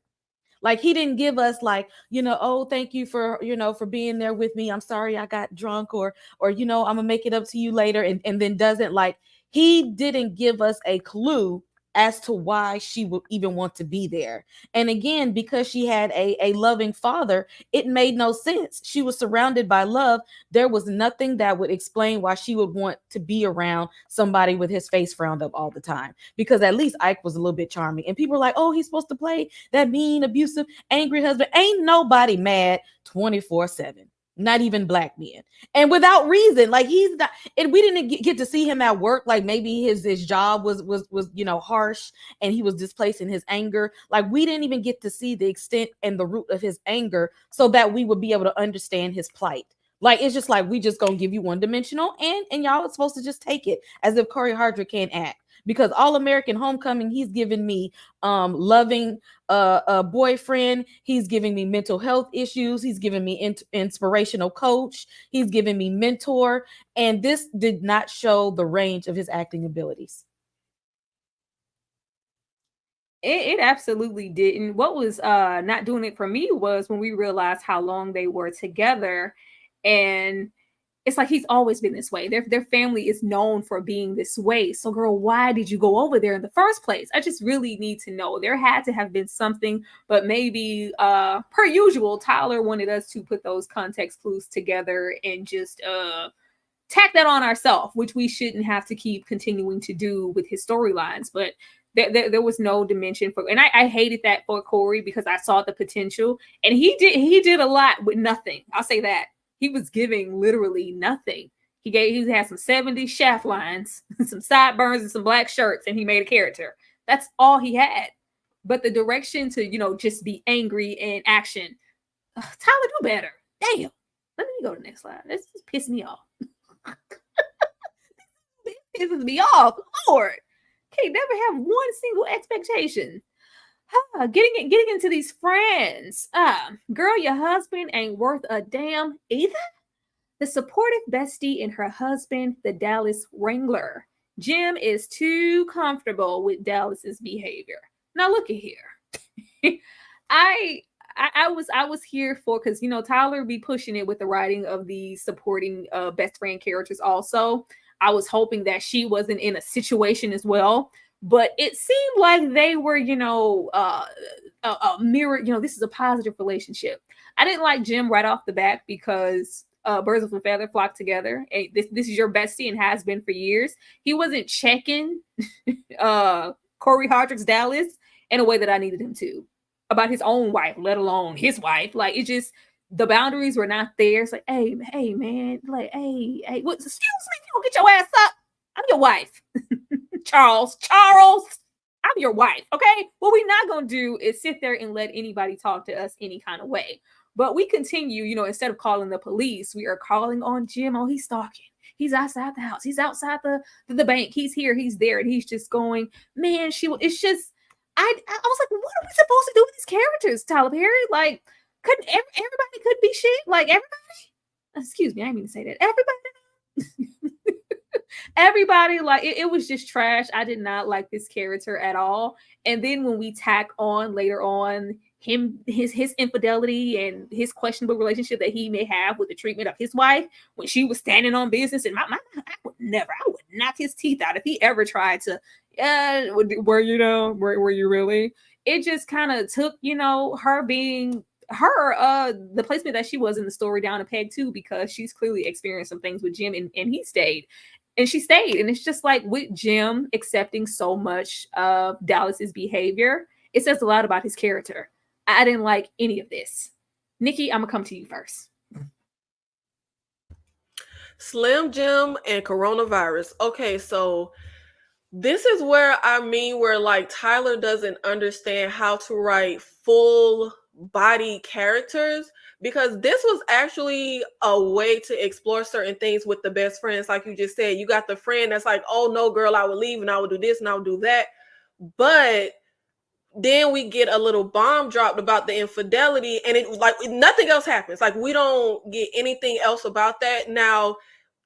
Like he didn't give us like, oh, thank you for, for being there with me. I'm sorry I got drunk or I'm gonna make it up to you later. And then doesn't like, he didn't give us a clue as to why she would even want to be there. And again, because she had a loving father, it made no sense. She was surrounded by love. There was nothing that would explain why she would want to be around somebody with his face frowned up all the time. Because at least Ike was a little bit charming. And people are like, oh, he's supposed to play that mean, abusive, angry husband. Ain't nobody mad 24/7. Not even black men, and without reason. Like he's not, and we didn't get to see him at work. Like maybe his job was harsh, and he was displacing his anger. Like we didn't even get to see the extent and the root of his anger, so that we would be able to understand his plight. Like it's just like we just gonna give you one dimensional, and y'all are supposed to just take it as if Corey Hardrick can't act. Because All American Homecoming, he's giving me loving a boyfriend. He's giving me mental health issues. He's giving me inspirational coach. He's giving me mentor. And this did not show the range of his acting abilities. It absolutely didn't. What was not doing it for me was when we realized how long they were together. And it's like he's always been this way. Their family is known for being this way. So, girl, why did you go over there in the first place? I just really need to know. There had to have been something, but maybe per usual, Tyler wanted us to put those context clues together and just tack that on ourselves, which we shouldn't have to keep continuing to do with his storylines. But there was no dimension for, and I hated that for Corey because I saw the potential, and he did a lot with nothing. I'll say that. He was giving literally nothing. He had some 70s shaft lines, some sideburns, and some black shirts, and he made a character. That's all he had. But the direction to, just be angry and action. Tyler, do better. Damn. Let me go to the next slide. This is pissing me off. This pisses me off. Lord. Can't never have one single expectation. Getting into these friends. Girl, your husband ain't worth a damn either. The supportive bestie and her husband, the Dallas Wrangler. Jim is too comfortable with Dallas's behavior. Now look at here. I was here for, because Tyler be pushing it with the writing of the supporting best friend characters also. I was hoping that she wasn't in a situation as well. But it seemed like they were, a mirror. This is a positive relationship. I didn't like Jim right off the bat because birds of a feather flock together. Hey, this is your bestie and has been for years. He wasn't checking Corey Hardrick's Dallas in a way that I needed him to about his own wife, let alone his wife. Like it just, the boundaries were not there. It's like, hey, man, like, hey, what? Excuse me, you don't get your ass up. I'm your wife. Charles, I'm your wife, okay? What we're not going to do is sit there and let anybody talk to us any kind of way. But we continue, instead of calling the police, we are calling on Jim. Oh, he's stalking. He's outside the house. He's outside the bank. He's here. He's there. And he's just going, man, it's just, I was like, what are we supposed to do with these characters, Tyler Perry? Like, couldn't everybody could be shit? Like, everybody? Excuse me, I didn't mean to say that. Everybody, like, it was just trash. I did not like this character at all. And then when we tack on later on his infidelity and his questionable relationship that he may have with the treatment of his wife when she was standing on business, and I would knock his teeth out if he ever tried to. Were you really? It just kind of took, her being her, the placement that she was in the story down a peg too, because she's clearly experienced some things with Jim, and he stayed. And she stayed. And it's just like with Jim accepting so much of Dallas's behavior, it says a lot about his character. I didn't like any of this. Nikki, I'm going to come to you first. Slim Jim and coronavirus. Okay, so this is where like Tyler doesn't understand how to write full body characters, because this was actually a way to explore certain things with the best friends. Like you just said, you got the friend that's like, oh no, girl, I would leave and I would do this and I would do that. But then we get a little bomb dropped about the infidelity, and it like nothing else happens. Like, we don't get anything else about that. Now,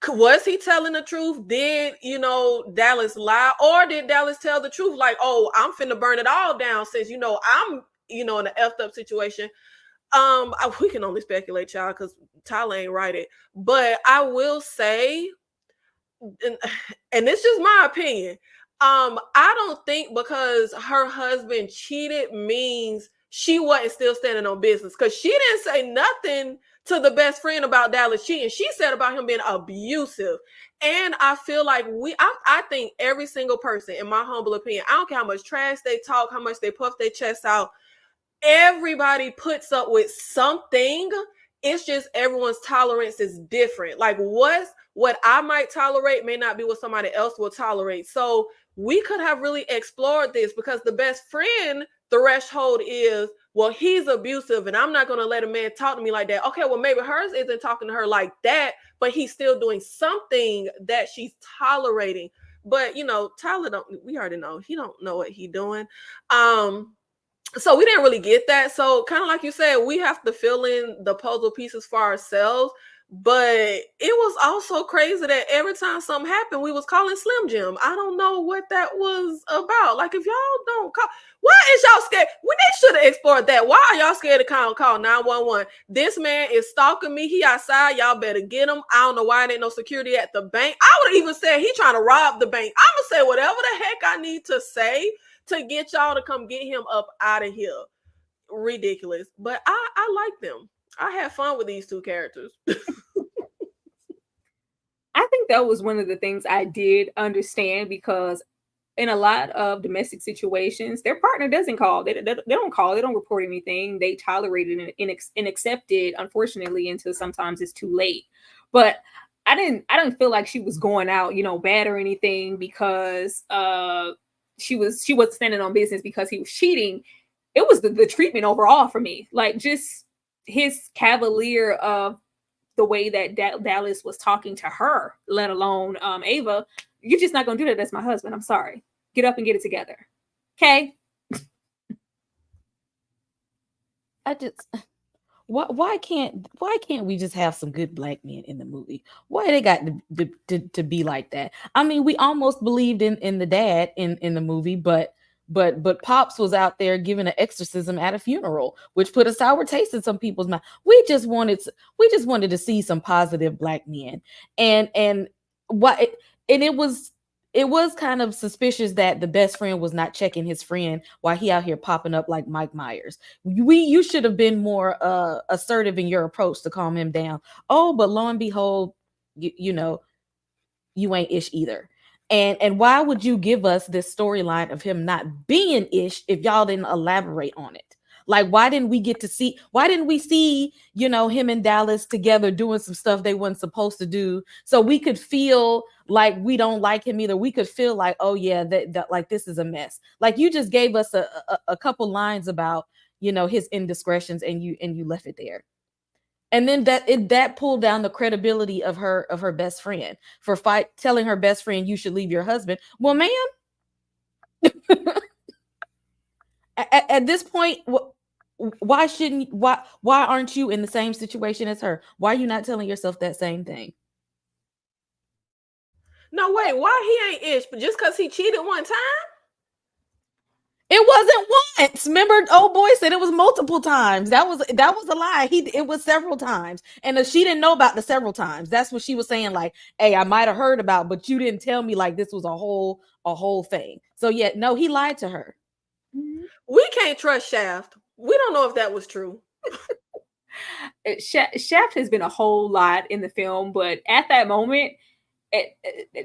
was he telling the truth? Did, Dallas lie? Or did Dallas tell the truth? Like, oh, I'm finna burn it all down since, I'm, in an effed up situation. We can only speculate, child, because Tyler ain't write it. But I will say, and it's just my opinion, I don't think because her husband cheated means she wasn't still standing on business, because she didn't say nothing to the best friend about Dallas cheating. She said about him being abusive. And I feel like I think every single person, in my humble opinion, I don't care how much trash they talk, how much they puff their chest out, everybody puts up with something. It's just everyone's tolerance is different. Like, what I might tolerate may not be what somebody else will tolerate. So we could have really explored this, because the best friend threshold is, well, he's abusive and I'm not going to let a man talk to me like that. Okay, well, maybe hers isn't talking to her like that, but he's still doing something that she's tolerating. But, Tyler we already know he don't know what he's doing. So we didn't really get that. So kind of like you said, we have to fill in the puzzle pieces for ourselves. But it was also crazy that every time something happened, we was calling Slim Jim. I don't know what that was about. Like, if y'all don't call, why is y'all scared? When they should have explored that. Why are y'all scared to call 911? This man is stalking me. He outside. Y'all better get him. I don't know why there ain't no security at the bank. I would have even said he trying to rob the bank. I'm going to say whatever the heck I need to say to get y'all to come get him up out of here. Ridiculous. But I like them. I had fun with these two characters. I think that was one of the things I did understand, because in a lot of domestic situations, their partner doesn't call. They don't call. They don't report anything. They tolerate it and accept it, unfortunately, until sometimes it's too late. But I didn't feel like she was going out, bad or anything, because she wasn't standing on business because he was cheating. It was the treatment overall for me. Like, just his cavalier of the way that Dallas was talking to her, let alone Ava. You're just not going to do that. That's my husband. I'm sorry. Get up and get it together. Okay? Why can't we just have some good black men in the movie? Why they got to be like that? I mean, we almost believed in the dad in the movie, but Pops was out there giving an exorcism at a funeral, which put a sour taste in some people's mouth. We just wanted to see some positive black men, and it was kind of suspicious that the best friend was not checking his friend while he out here popping up like Mike Myers. You should have been more assertive in your approach to calm him down. Oh, but lo and behold, you ain't ish either. And why would you give us this storyline of him not being ish if y'all didn't elaborate on it? Like, why didn't we see, him and Dallas together doing some stuff they weren't supposed to do, so we could feel like we don't like him either? We could feel like, oh yeah, that like this is a mess. Like, you just gave us a couple lines about, his indiscretions, and you left it there. And then that pulled down the credibility of her best friend for telling her best friend you should leave your husband. Well, ma'am, at this point, why aren't you in the same situation as her? Why are you not telling yourself that same thing? No, wait, why he ain't ish? But just because he cheated one time? It wasn't once. Remember, old boy said it was multiple times. That was a lie. It was several times, and she didn't know about the several times. That's what she was saying. Like, hey, I might have heard about, but you didn't tell me like this was a whole thing. So yeah, no, he lied to her. We can't trust Shaft. We don't know if that was true. Shaft has been a whole lot in the film, but at that moment,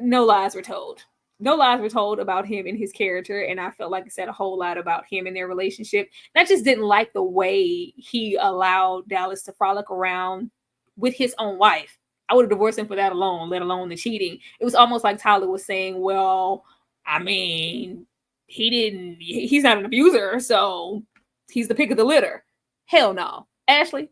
no lies were told. No lies were told about him and his character, and I felt like it said a whole lot about him and their relationship. And I just didn't like the way he allowed Dallas to frolic around with his own wife. I would have divorced him for that alone, let alone the cheating. It was almost like Tyler was saying, well, I mean, he's not an abuser, so he's the pick of the litter. Hell no. Ashley?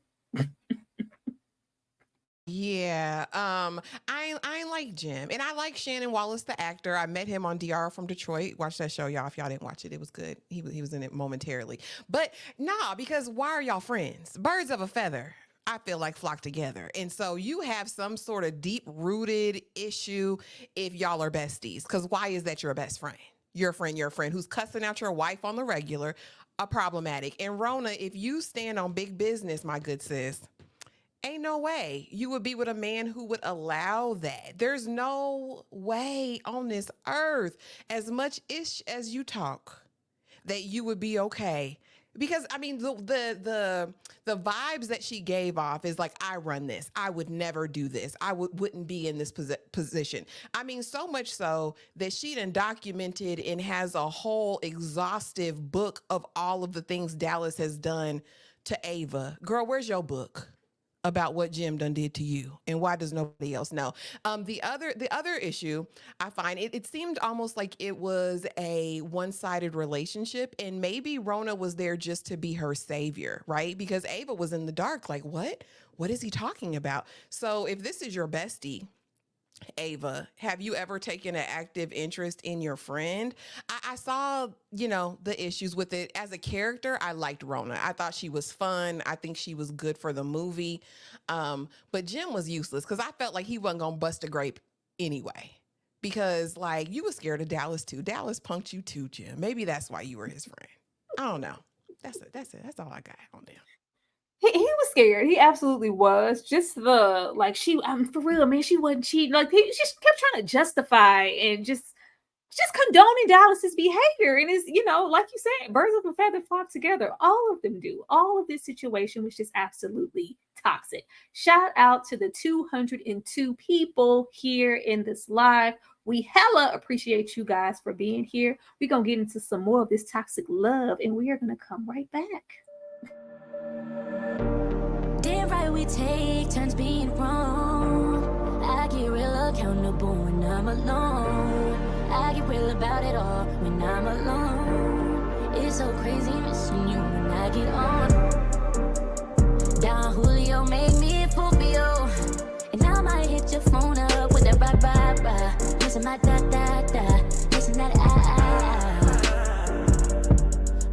Yeah, I like Jim, and I like Shannon Wallace, the actor. I met him on DR from Detroit. Watch that show, y'all. If y'all didn't watch it, it was good. He was in it momentarily, but nah, because why are y'all friends? Birds of a feather, I feel like, flock together, and so you have some sort of deep rooted issue if y'all are besties. Because why is that your best friend? Your friend who's cussing out your wife on the regular, are problematic. And Rona, if you stand on big business, my good sis, ain't no way you would be with a man who would allow that. There's no way on this earth, as much ish as you talk, that you would be okay. Because I mean, the vibes that she gave off is like, I run this. I would never do this. I wouldn't be in this position. I mean, so much so that she done documented and has a whole exhaustive book of all of the things Dallas has done to Ava. Girl, where's your book about what Jim done did to you, and why does nobody else know? The other issue, I find it seemed almost like it was a one-sided relationship, and maybe Rona was there just to be her savior, right? Because Ava was in the dark, like, what is he talking about? So if this is your bestie, Ava, have you ever taken an active interest in your friend? I saw, the issues with it. As a character, I liked Rona. I thought she was fun. I think she was good for the movie. But Jim was useless because I felt like he wasn't going to bust a grape anyway. Because, like, you were scared of Dallas, too. Dallas punked you, too, Jim. Maybe that's why you were his friend. I don't know. That's it. That's all I got on them. He was scared. He absolutely was. Just for real, man, she wasn't cheating. Like, he just kept trying to justify and just condoning Dallas's behavior. And it's, like you said, birds of a feather flock together. All of them do. All of this situation was just absolutely toxic. Shout out to the 202 people here in this live. We hella appreciate you guys for being here. We're going to get into some more of this toxic love, and we are going to come right back. Damn right we take turns being wrong. I get real accountable when I'm alone. I get real about it all when I'm alone. It's so crazy missing you when I get on. Don Julio made me Fulvio, and I might hit your phone up with that bye. Listen my da. Listen that I.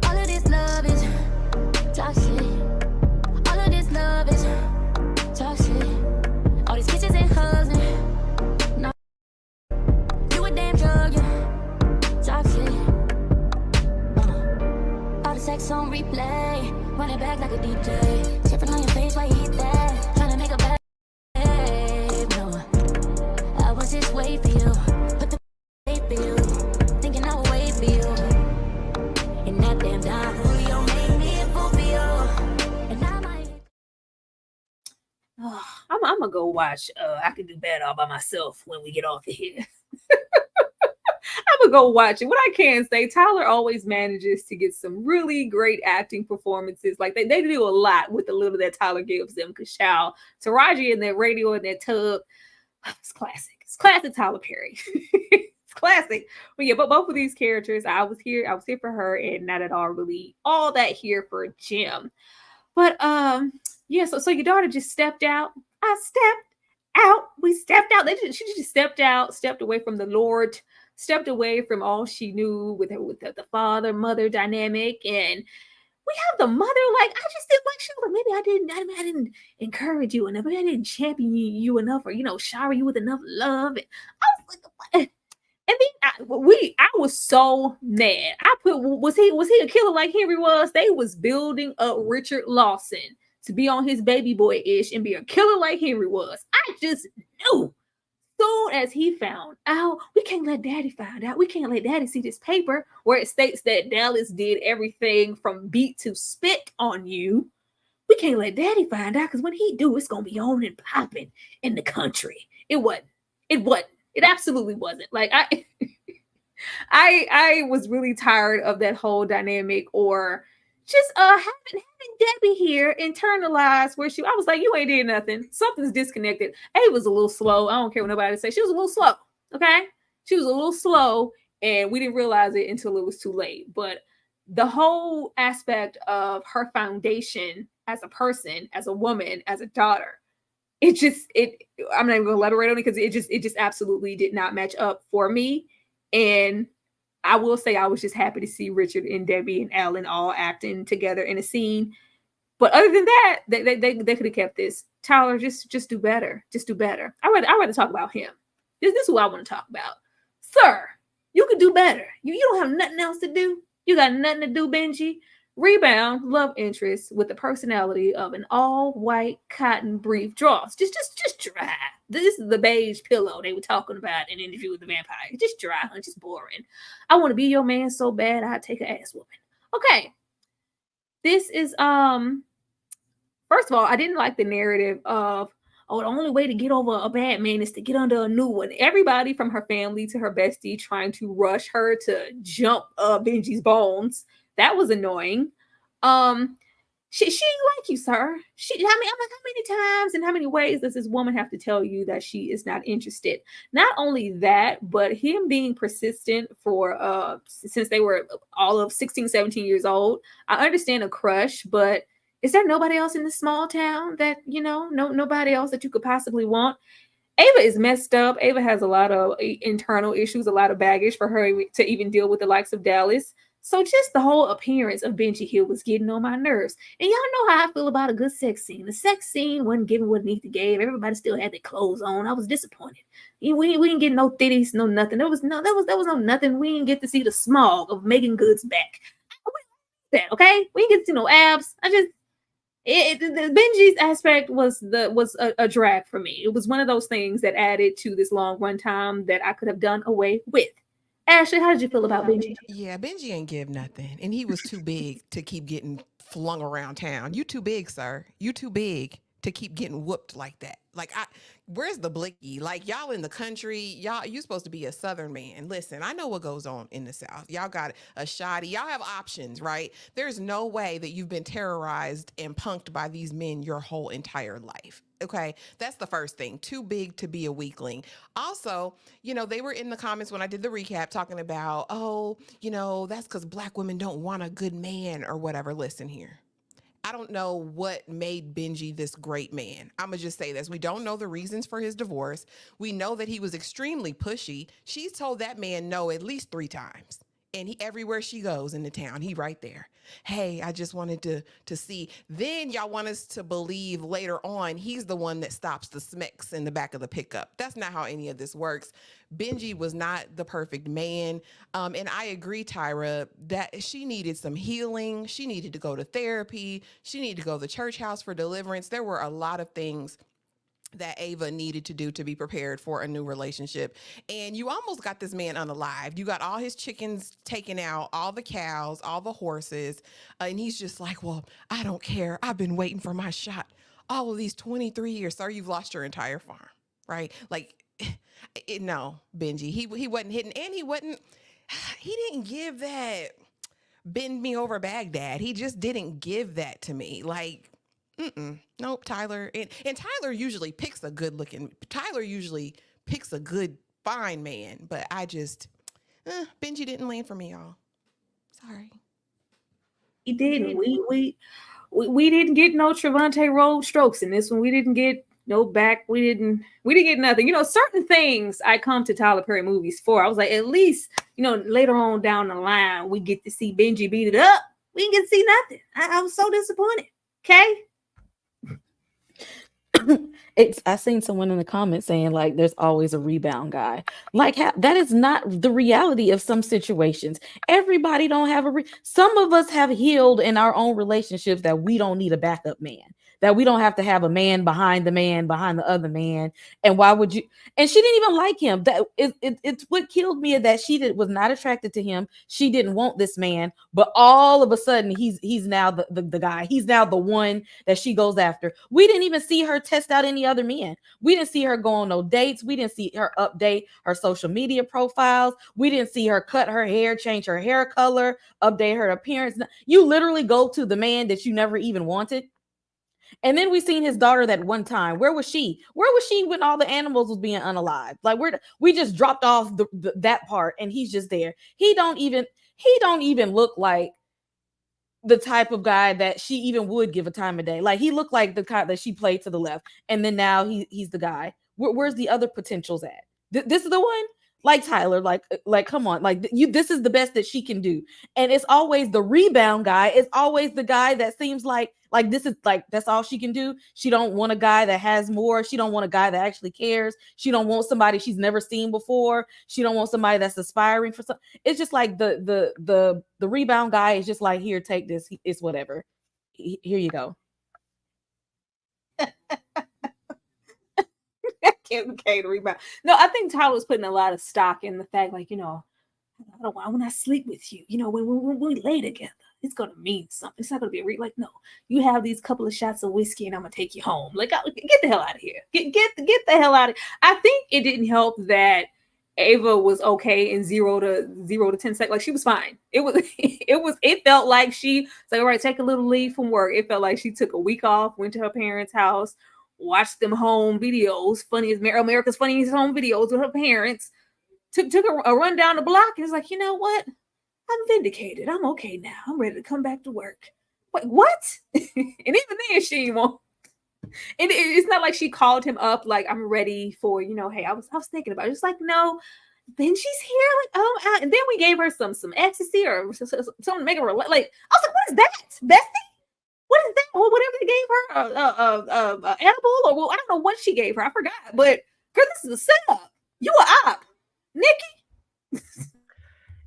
All of this love is toxic. Love is toxic. All these kisses and hugs, no. You a damn drug, you toxic. All the sex on replay, run it back like a DJ. Tipping on your face while you eat that. Trying to make a bad no. I was just wait for you. Put the wait for you. Thinking I would wait for you. And that damn Don Julio made me a Fulvio. And I might. I'm gonna go watch I Can Do Bad All By Myself when we get off of here. I'm gonna go watch it. What I can say, Tyler always manages to get some really great acting performances. Like they do a lot with the little that Tyler gives them. Cause Taraji in that radio in that tub, it's classic. It's classic Tyler Perry. It's classic. But yeah, but both of these characters, I was here for her, and not at all really all that here for Jim. But Yeah, so your daughter just stepped out. I stepped out. We stepped out. She just stepped out, stepped away from the Lord, stepped away from all she knew with the father mother dynamic, and we have the mother. Like, I just didn't like Charlotte. Maybe I didn't encourage you enough. Maybe I didn't champion you enough, or shower you with enough love. And I was like, what? And then I was so mad. I put, was he a killer like Henry was? They was building up Richard Lawson to be on his baby boy ish and be a killer like Henry was. I just knew. Soon as he found out, we can't let Daddy find out. We can't let Daddy see this paper where it states that Dallas did everything from beat to spit on you. We can't let Daddy find out, because when he do, it's gonna be on and popping in the country. It wasn't. It absolutely wasn't. Like, I was really tired of that whole dynamic, or just having Debbie here internalized where I was like, you ain't did nothing. Something's disconnected. A was a little slow. I don't care what nobody say. She was a little slow. Okay. She was a little slow, and we didn't realize it until it was too late. But the whole aspect of her foundation as a person, as a woman, as a daughter, I'm not even gonna elaborate on it, because it just absolutely did not match up for me. And I will say I was just happy to see Richard and Debbie and Alan all acting together in a scene. But other than that, they could have kept this. Tyler, just do better. Just do better. I rather talk about him. This is who I want to talk about. Sir, you could do better. You don't have nothing else to do. You got nothing to do, Benji. Rebound love interest with the personality of an all-white cotton brief draws. Just dry. This is the beige pillow they were talking about in Interview with the Vampire. Just dry, just boring. I want to be your man so bad I'd take an ass whooping. Okay. This is first of all, I didn't like the narrative of, the only way to get over a bad man is to get under a new one. Everybody from her family to her bestie trying to rush her to jump Benji's bones. That was annoying. She ain't like you, sir. I'm like, how many times and how many ways does this woman have to tell you that she is not interested? Not only that, but him being persistent for since they were all of 16, 17 years old. I understand a crush, but is there nobody else in this small town that, nobody else that you could possibly want? Ava is messed up. Ava has a lot of internal issues, a lot of baggage for her to even deal with the likes of Dallas. So just the whole appearance of Benji Hill was getting on my nerves. And y'all know how I feel about a good sex scene. The sex scene wasn't giving what Neatha gave. Everybody still had their clothes on. I was disappointed. We didn't get no titties, no nothing. There was no nothing. We didn't get to see the smog of Megan Good's back. That, okay? We didn't get to see no abs. The Benji's aspect was a drag for me. It was one of those things that added to this long run time that I could have done away with. Ashley, how did you feel about Benji? Yeah, Benji ain't give nothing. And he was too big to keep getting flung around town. You too big, sir. You too big to keep getting whooped like that. Like, where's the blicky? Like, y'all in the country, you supposed to be a Southern man. Listen, I know what goes on in the South. Y'all got a shoddy. Y'all have options, right? There's no way that you've been terrorized and punked by these men your whole entire life. Okay, that's the first thing. Too big to be a weakling. Also, they were in the comments when I did the recap talking about, that's because Black women don't want a good man or whatever. Listen here. I don't know what made Benji this great man. I'm going to just say this. We don't know the reasons for his divorce. We know that he was extremely pushy. She's told that man no at least 3 times. And everywhere she goes in the town, he right there. Hey, I just wanted to see. Then y'all want us to believe later on he's the one that stops the smecks in the back of the pickup. That's not how any of this works. Benji was not the perfect man. And I agree, Tyra, that she needed some healing. She needed to go to therapy. She needed to go to the church house for deliverance. There were a lot of things that Ava needed to do to be prepared for a new relationship. And you almost got this man unalived. You got all his chickens taken out, all the cows, all the horses. And he's just like, well, I don't care. I've been waiting for my shot all of these 23 years. Sir, you've lost your entire farm, right? Like, no, Benji, he wasn't hitting, and he didn't give that bend me over Baghdad. He just didn't give that to me. Like, nope, Tyler. And Tyler usually picks a good fine man, but I just, Benji didn't land for me, y'all. Sorry. He didn't. we didn't get no Trevante Road strokes in this one. We didn't get no back. We didn't get nothing. You know, certain things I come to Tyler Perry movies for. I was like, at least, you know, later on down the line, we get to see Benji beat it up. We didn't get to see nothing. I was so disappointed. Okay. I seen someone in the comments saying like there's always a rebound guy. Like that is not the reality of some situations. Everybody don't have some of us have healed in our own relationships that we don't need a backup man. That we don't have to have a man behind the other man. And why would you? And she didn't even like him. That it's what killed me, that she was not attracted to him. She didn't want this man, but all of a sudden he's now the guy. He's now the one that she goes after. We didn't even see her test out any other men. We didn't see her go on no dates. We didn't see her update her social media profiles. We didn't see her cut her hair, change her hair color, update her appearance. You literally go to the man that you never even wanted. And then we seen his daughter that one time. Where was she? Where was she when all the animals was being unalived? Like we just dropped off that part, and he's just there. He don't even look like the type of guy that she even would give a time of day. Like he looked like the guy that she played to the left, and then now he's the guy. Where's the other potentials at? This is the one. Like Tyler, like come on, like this is the best that she can do. And it's always the rebound guy. It's always the guy that seems like this is like that's all she can do. She don't want a guy that has more. She don't want a guy that actually cares. She don't want somebody she's never seen before. She don't want somebody that's aspiring for something. It's just like the rebound guy is just like, here, take this. It's whatever. Here you go. Okay, to rebound. No, I think Tyler was putting a lot of stock in the fact, like, you know, I don't want to sleep with you. You know, when we lay together, it's gonna mean something. It's not gonna be like, no, you have these couple of shots of whiskey and I'm gonna take you home. Like, get the hell out of here. Get the hell out of here. I think it didn't help that Ava was okay in 0 to 10 seconds. Like, she was fine. It felt like she was like, all right, take a little leave from work. It felt like she took a week off, went to her parents' house, watched them home videos, America's Funniest Home Videos with her parents, took a run down the block, and was like, you know what? I'm vindicated. I'm okay now. I'm ready to come back to work. Wait, what? And even then, she won't. And it's not like she called him up like, I'm ready for, you know, hey, I was thinking about it. It's like, no, Benji's here. Like, oh, and then we gave her some ecstasy or something to make her like. I was like, what is that, Bessie? What is that? Or whatever they gave her, edible, or I don't know what she gave her. I forgot. But girl, this is a setup. You a op, Nikki.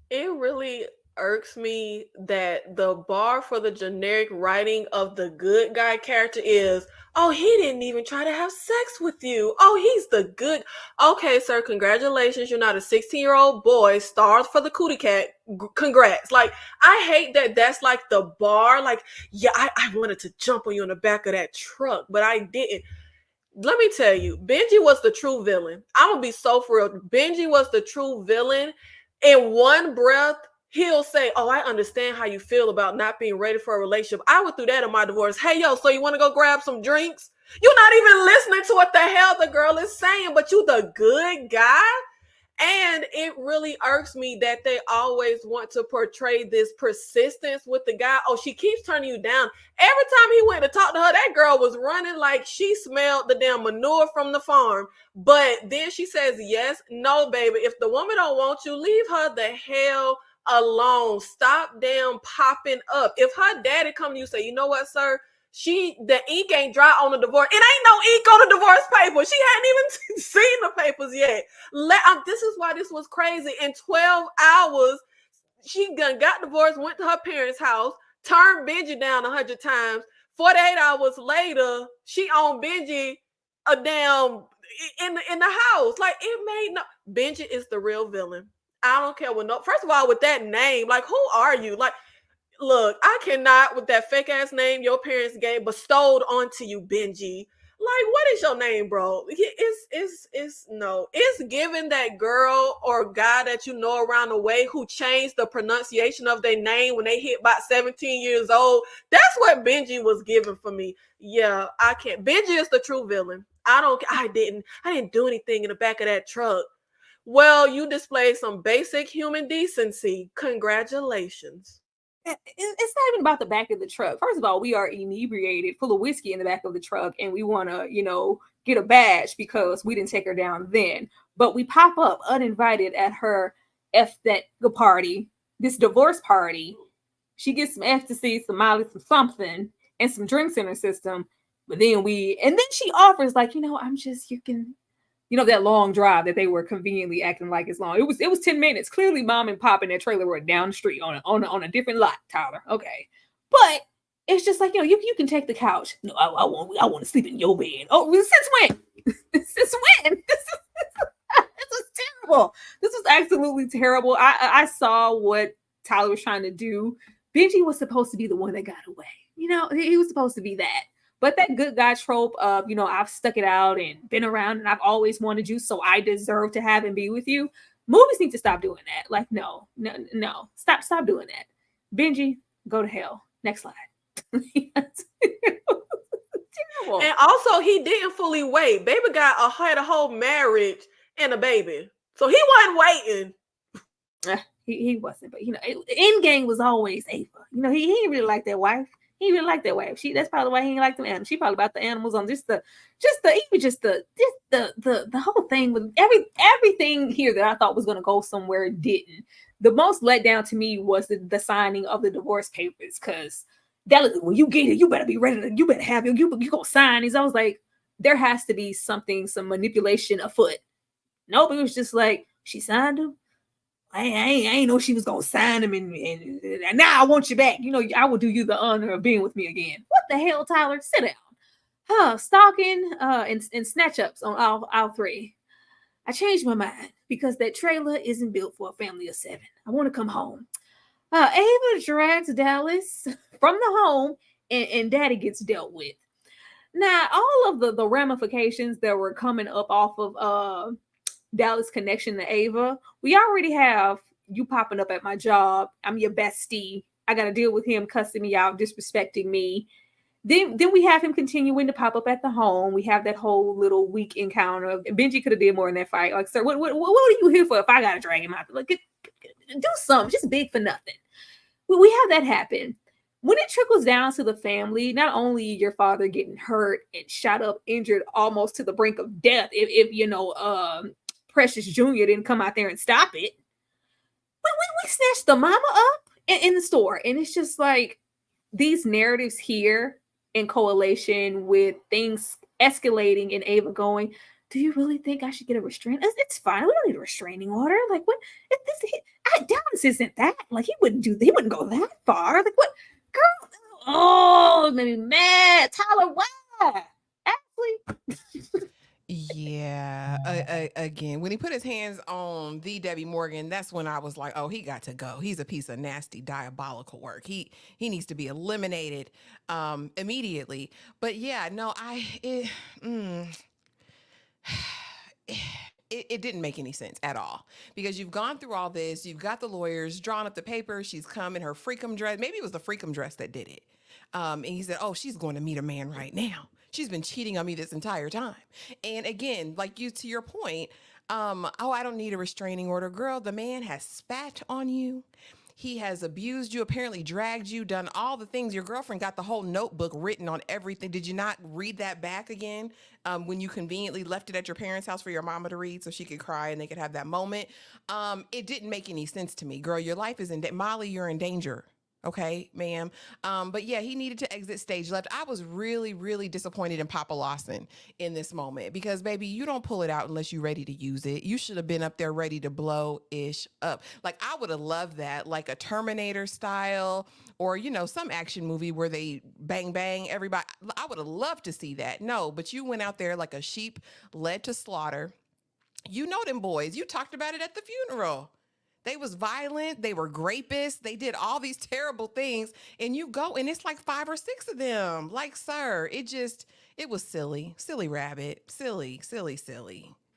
It really irks me that the bar for the generic writing of the good guy character is, oh, he didn't even try to have sex with you. Oh, he's the good. Okay, sir, congratulations. You're not a 16-year-old boy starved for the cootie cat. Congrats. Like, I hate that that's like the bar. Like, yeah, I wanted to jump on you in the back of that truck, but I didn't. Let me tell you, Benji was the true villain. I'm going to be so for real. Benji was the true villain. In one breath, he'll say, oh, I understand how you feel about not being ready for a relationship. I went through that in my divorce. Hey, yo, so you want to go grab some drinks? You're not even listening to what the hell the girl is saying, but you the good guy? And it really irks me that they always want to portray this persistence with the guy. Oh, she keeps turning you down. Every time he went to talk to her, that girl was running like she smelled the damn manure from the farm. But then she says, yes, no, baby. If the woman don't want you, leave her the hell alone. Stop damn popping up. If her daddy come to you, say, you know what, sir? The ink ain't dry on the divorce. It ain't no ink on the divorce paper. She hadn't even seen the papers yet. This is why this was crazy. In 12 hours, she got divorced, went to her parents' house, turned Benji down 100 times. 48 hours later, she on Benji a damn in the house. Like, it made no. Benji is the real villain. I don't care what. No, first of all, with that name, like, who are you? Like, look, I cannot, with that fake ass name your parents bestowed onto you, Benji. Like, what is your name, bro? It's giving that girl or guy that you know around the way who changed the pronunciation of their name when they hit about 17 years old. That's what Benji was giving for me. Yeah, I can't. Benji is the true villain. I didn't do anything in the back of that truck. Well, you displayed some basic human decency. Congratulations. It's not even about the back of the truck. First of all, we are inebriated, full of whiskey in the back of the truck, and we want to, get a badge because we didn't take her down then. But we pop up uninvited at her that party, this divorce party. She gets some ecstasy, some Molly, some something, and some drinks in her system. But then she offers like, that long drive that they were conveniently acting like it's long. It was 10 minutes. Clearly, mom and pop in their trailer were down the street on a different lot, Tyler. Okay. But it's just like, you can take the couch. No, I want to sleep in your bed. Oh, since when? Since when? This was terrible. This was absolutely terrible. I saw what Tyler was trying to do. Benji was supposed to be the one that got away. He was supposed to be that. But that good guy trope of, I've stuck it out and been around and I've always wanted you, so I deserve to have and be with you. Movies need to stop doing that. Like, no. Stop doing that. Benji, go to hell. Next slide. Terrible. And also, he didn't fully wait. Baby had a whole marriage and a baby. So he wasn't waiting. He wasn't. But, Endgame was always Ava. He didn't really like that wife. He really liked that wife. That's probably why he didn't like them animals. She probably about the animals on the whole thing with everything here that I thought was going to go somewhere didn't. The most letdown to me was the signing of the divorce papers, because when you get it, you better be ready. You better have it. You gonna sign these. I was like, there has to be some manipulation afoot. Nope, it was just like she signed them. I ain't know she was gonna sign him, and now I want you back. I will do you the honor of being with me again. What the hell, Tyler? Sit down. Stalking and snatch ups on all three. I changed my mind because that trailer isn't built for a family of 7. I want to come home. Ava drags Dallas from the home, and Daddy gets dealt with. Now, all of the ramifications that were coming up off of Dallas' connection to Ava, we already have you popping up at my job. I'm your bestie. I got to deal with him cussing me out, disrespecting me. Then we have him continuing to pop up at the home. We have that whole little weak encounter. Benji could have did more in that fight. Like, sir, what are you here for if I got to drag him out? Like, do something. Just big for nothing. We have that happen. When it trickles down to the family, not only your father getting hurt and shot up, injured, almost to the brink of death, if Precious Jr. didn't come out there and stop it. We snatched the mama up in the store. And it's just like these narratives here in correlation with things escalating and Ava going, do you really think I should get a restraint? It's fine. We don't need a restraining order. Like, what? Dallas isn't that. Like, he wouldn't go that far. Like, what? Girl, oh, it made me mad. Tyler, why? Ashley. Yeah. Again, when he put his hands on the Debbie Morgan, that's when I was like, oh, he got to go. He's a piece of nasty, diabolical work. He needs to be eliminated immediately. But yeah, no, it didn't make any sense at all, because you've gone through all this. You've got the lawyers drawn up the paper. She's come in her freakum dress. Maybe it was the freakum dress that did it. And he said, oh, she's going to meet a man right now. She's been cheating on me this entire time. And again, like to your point, I don't need a restraining order. Girl, the man has spat on you. He has abused you, apparently dragged you, done all the things. Your girlfriend got the whole notebook written on everything. Did you not read that back again when you conveniently left it at your parents' house for your mama to read so she could cry and they could have that moment? It didn't make any sense to me. Girl, your life is in Molly, you're in danger. Okay, ma'am. But yeah, he needed to exit stage left. I was really, really disappointed in Papa Lawson in this moment because, baby, you don't pull it out unless you're ready to use it. You should have been up there ready to blow-ish up. Like, I would have loved that, like a Terminator style or, some action movie where they bang, bang everybody. I would have loved to see that. No, but you went out there like a sheep led to slaughter. You know them boys. You talked about it at the funeral. They was violent. They were grapists. They did all these terrible things. And you go and it's like 5 or 6 of them. Like, sir, it was silly. Silly rabbit. Silly.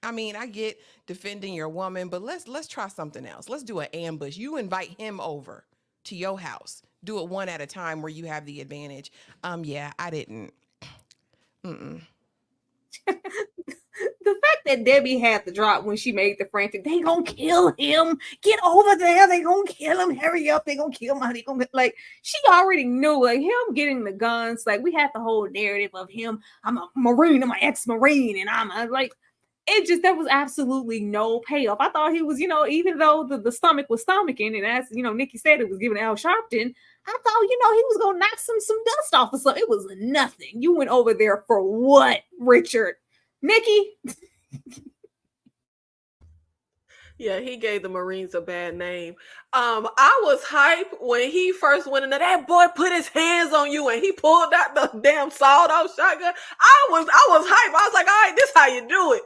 I mean, I get defending your woman, but let's try something else. Let's do an ambush. You invite him over to your house. Do it one at a time where you have the advantage. Yeah, I didn't. the fact that Debbie had the drop when she made the frantic, they gonna kill him. Get over there. They gonna kill him. Hurry up. They gonna kill him. They gonna like she already knew like him getting the guns. Like we had the whole narrative of him. I'm a Marine. I'm an ex-Marine, and I'm like. It just, there was absolutely no payoff. I thought he was, you know, even though the stomach was stomaching, and as, you know, Nikki said, it was giving Al Sharpton, I thought, you know, he was going to knock some dust off or something. It was nothing. You went over there for what, Richard? Nikki? Yeah, he gave the Marines a bad name. I was hyped when he first went in there. That boy put his hands on you and he pulled out the damn sawed-off shotgun. I was hyped. I was like, all right, this how you do it.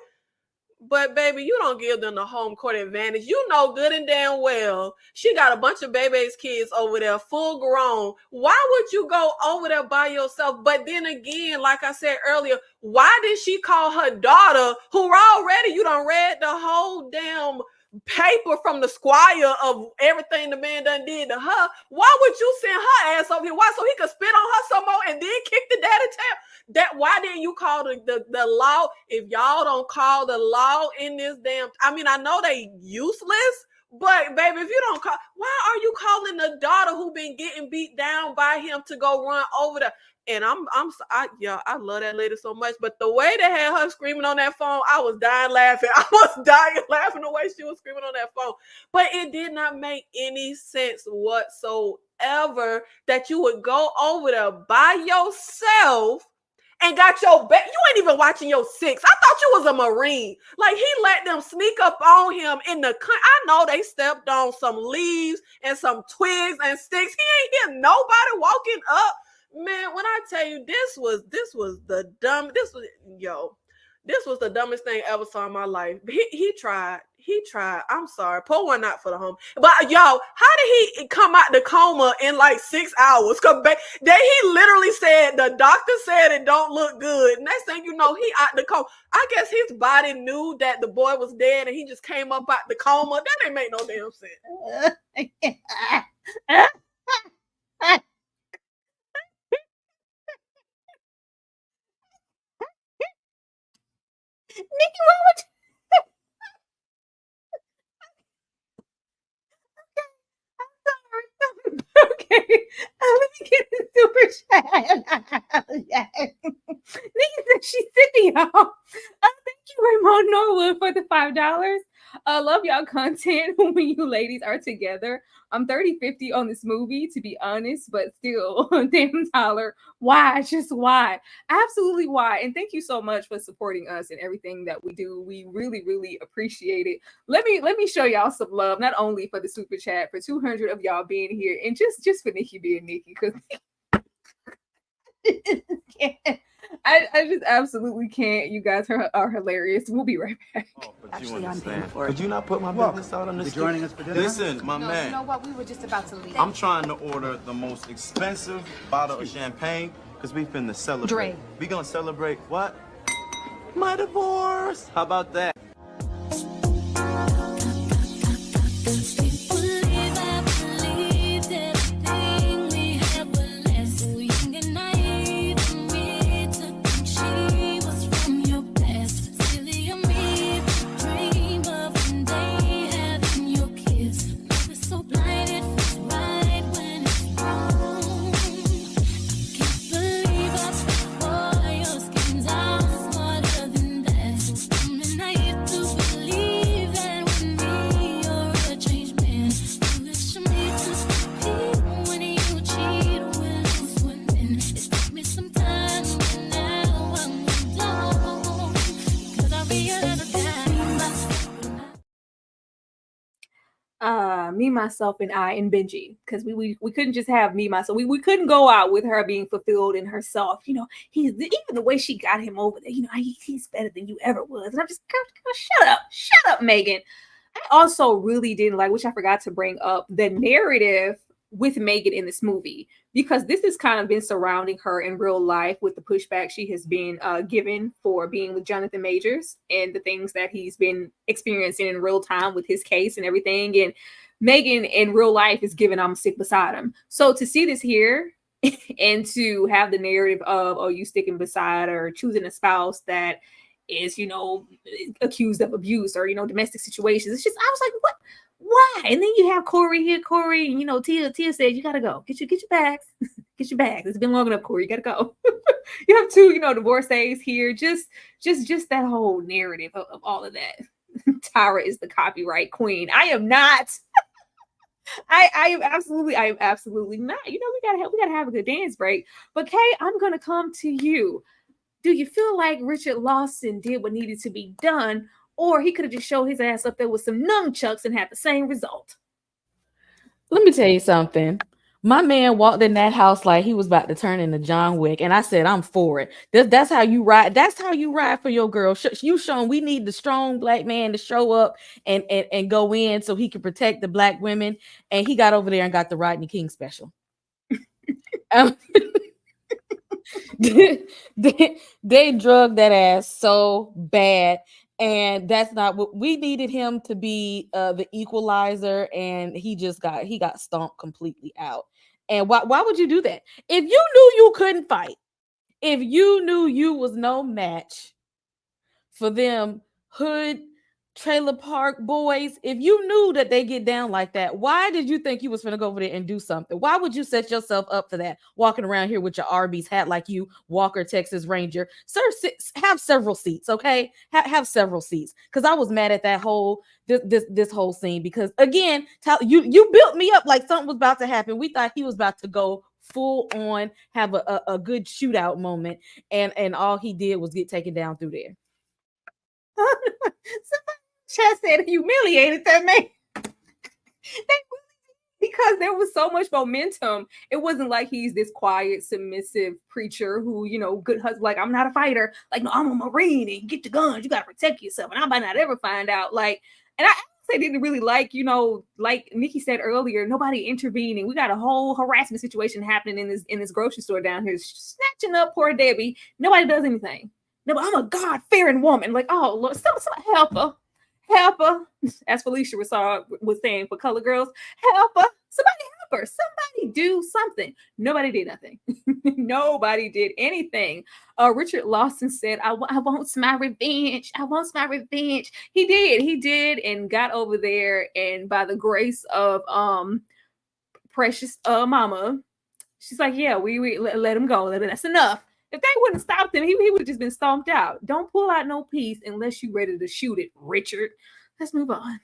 But baby, you don't give them the home court advantage. You know good and damn well she got a bunch of baby's kids over there, full grown. Why would you go over there by yourself? But then again, like I said earlier, why did she call her daughter, who already you done read the whole damn paper from the squire of everything the man done did to her? Why would you send her ass over here? Why? So he could spit on her some more and then kick the daddy tail? That why didn't you call the law? If y'all don't call the law in this damn, I mean, I know they useless, but baby, if you don't call, why are you calling the daughter who been getting beat down by him to go run over there? And I love that lady so much, but the way they had her screaming on that phone, I was dying laughing. I was dying laughing the way she was screaming on that phone. But it did not make any sense whatsoever that you would go over there by yourself and got your back. You ain't even watching your six. I thought you was a Marine. Like he let them sneak up on him in the. I know they stepped on some leaves and some twigs and sticks. He ain't hear nobody walking up. Man, when I tell you this was the dumbest thing I ever saw in my life. He tried. I'm sorry. Pour one out for the home. But y'all, how did he come out the coma in like 6 hours? He literally said, the doctor said it don't look good. Next thing you know, he out the coma. I guess his body knew that the boy was dead and he just came up out the coma. That ain't make no damn sense. Nikki, what would you... Okay, let me get the super chat. Nikki said she's sick, y'all. Thank you, Raymond Norwood, for the $5. Love y'all content when you ladies are together. I'm 30-50 on this movie, to be honest, but still, damn Tyler, why? Just why? Absolutely why? And thank you so much for supporting us and everything that we do. We really, really appreciate it. Let me show y'all some love, not only for the super chat, for 200 of y'all being here, and just for Nikki being Nikki, because I just absolutely can't. You guys are hilarious. We'll be right back. Oh, actually, I'm paying for it. Could you not put my business out on this? Joining us for dinner? Listen, my man. You know what? We were just about to leave. I'm trying to order the most expensive bottle of champagne because we finna celebrate. We gonna celebrate what? My divorce. How about that? Me, myself, and I, and Benji, because we couldn't just have me, myself. We couldn't go out with her being fulfilled in herself. You know, he's even the way she got him over there. You know, he's better than you ever was. And I'm just, shut up, Megan. I also really didn't like, which I forgot to bring up, the narrative with Megan in this movie, because this has kind of been surrounding her in real life with the pushback she has been given for being with Jonathan Majors and the things that he's been experiencing in real time with his case and everything. And Megan in real life is giving I'm sick beside him. So to see this here and to have the narrative of, oh, you sticking beside or choosing a spouse that is, you know, accused of abuse or, you know, domestic situations. It's just, I was like, what? Why? And then you have Corey here, Corey, and you know, Tia said, you gotta go. Get your bags. Get your bags. It's been long enough, Corey. You gotta go. You have two, you know, divorcees here. Just that whole narrative of all of that. Tyra is the copyright queen. I am not. I am absolutely not. You know, we gotta have a good dance break. But Kay, I'm gonna come to you. Do you feel like Richard Lawson did what needed to be done, or he could have just showed his ass up there with some nunchucks and had the same result? Let me tell you something. My man walked in that house like he was about to turn into John Wick, and I said, "I'm for it." That's how you ride. That's how you ride for your girl. You shown we need the strong black man to show up and go in so he can protect the black women. And he got over there and got the Rodney King special. They drugged that ass so bad. And that's not what we needed him to be, the equalizer, and he got stomped completely out. And why would you do that? If you knew you couldn't fight, if you knew you was no match for them hood trailer park boys, if you knew that they get down like that, why did you think you was gonna go over there and do something? Why would you set yourself up for that, walking around here with your Arby's hat like you Walker Texas Ranger? Sir, have several seats, okay? Have several seats, because I was mad at that whole this whole scene, because again, you built me up like something was about to happen. We thought he was about to go full on, have a good shootout moment, and all he did was get taken down through there. Chat said humiliated that man. Because there was so much momentum. It wasn't like he's this quiet, submissive preacher who, you know, good husband, like, I'm not a fighter. Like, no, I'm a Marine and get the guns. You got to protect yourself. And I might not ever find out. Like, and I didn't really like, you know, like Nikki said earlier, nobody intervening. We got a whole harassment situation happening in this grocery store down here, snatching up poor Debbie. Nobody does anything. No, I'm a God-fearing woman. Like, oh, Lord, somebody help her. Help her. As Felicia was saying for color girls, help her. Somebody help her. Somebody do something. Nobody did nothing. Nobody did anything. Richard Lawson said, I want my revenge. I want my revenge. He did, and got over there, and by the grace of precious mama, she's like, yeah, we let him go. That's enough. If they wouldn't stop him, he would have just been stomped out. Don't pull out no piece unless you're ready to shoot it, Richard. Let's move on.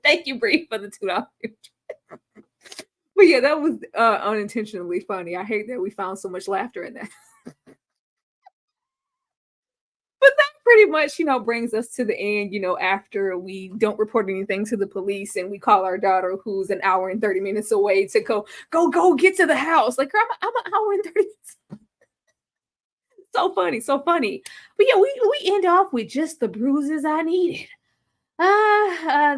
Thank you, Bree, for the $2. But yeah, that was unintentionally funny. I hate that we found so much laughter in that. But that pretty much, you know, brings us to the end, you know, after we don't report anything to the police and we call our daughter, who's an hour and 30 minutes away, to go get to the house. Like, I'm an hour and 30 minutes. So funny. But yeah, we end off with just the bruises I needed.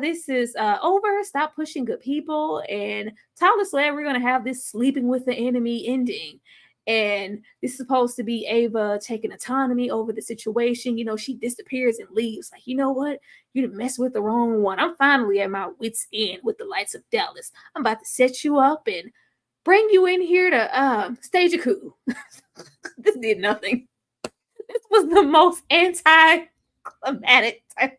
This is over. Stop pushing good people. And Tyler said we're gonna have this sleeping with the enemy ending. And this is supposed to be Ava taking autonomy over the situation. You know, she disappears and leaves. Like, you know what? You done messed with the wrong one. I'm finally at my wit's end with the lights of Dallas. I'm about to set you up and bring you in here to stage a coup. This did nothing. This was the most anti-climatic type.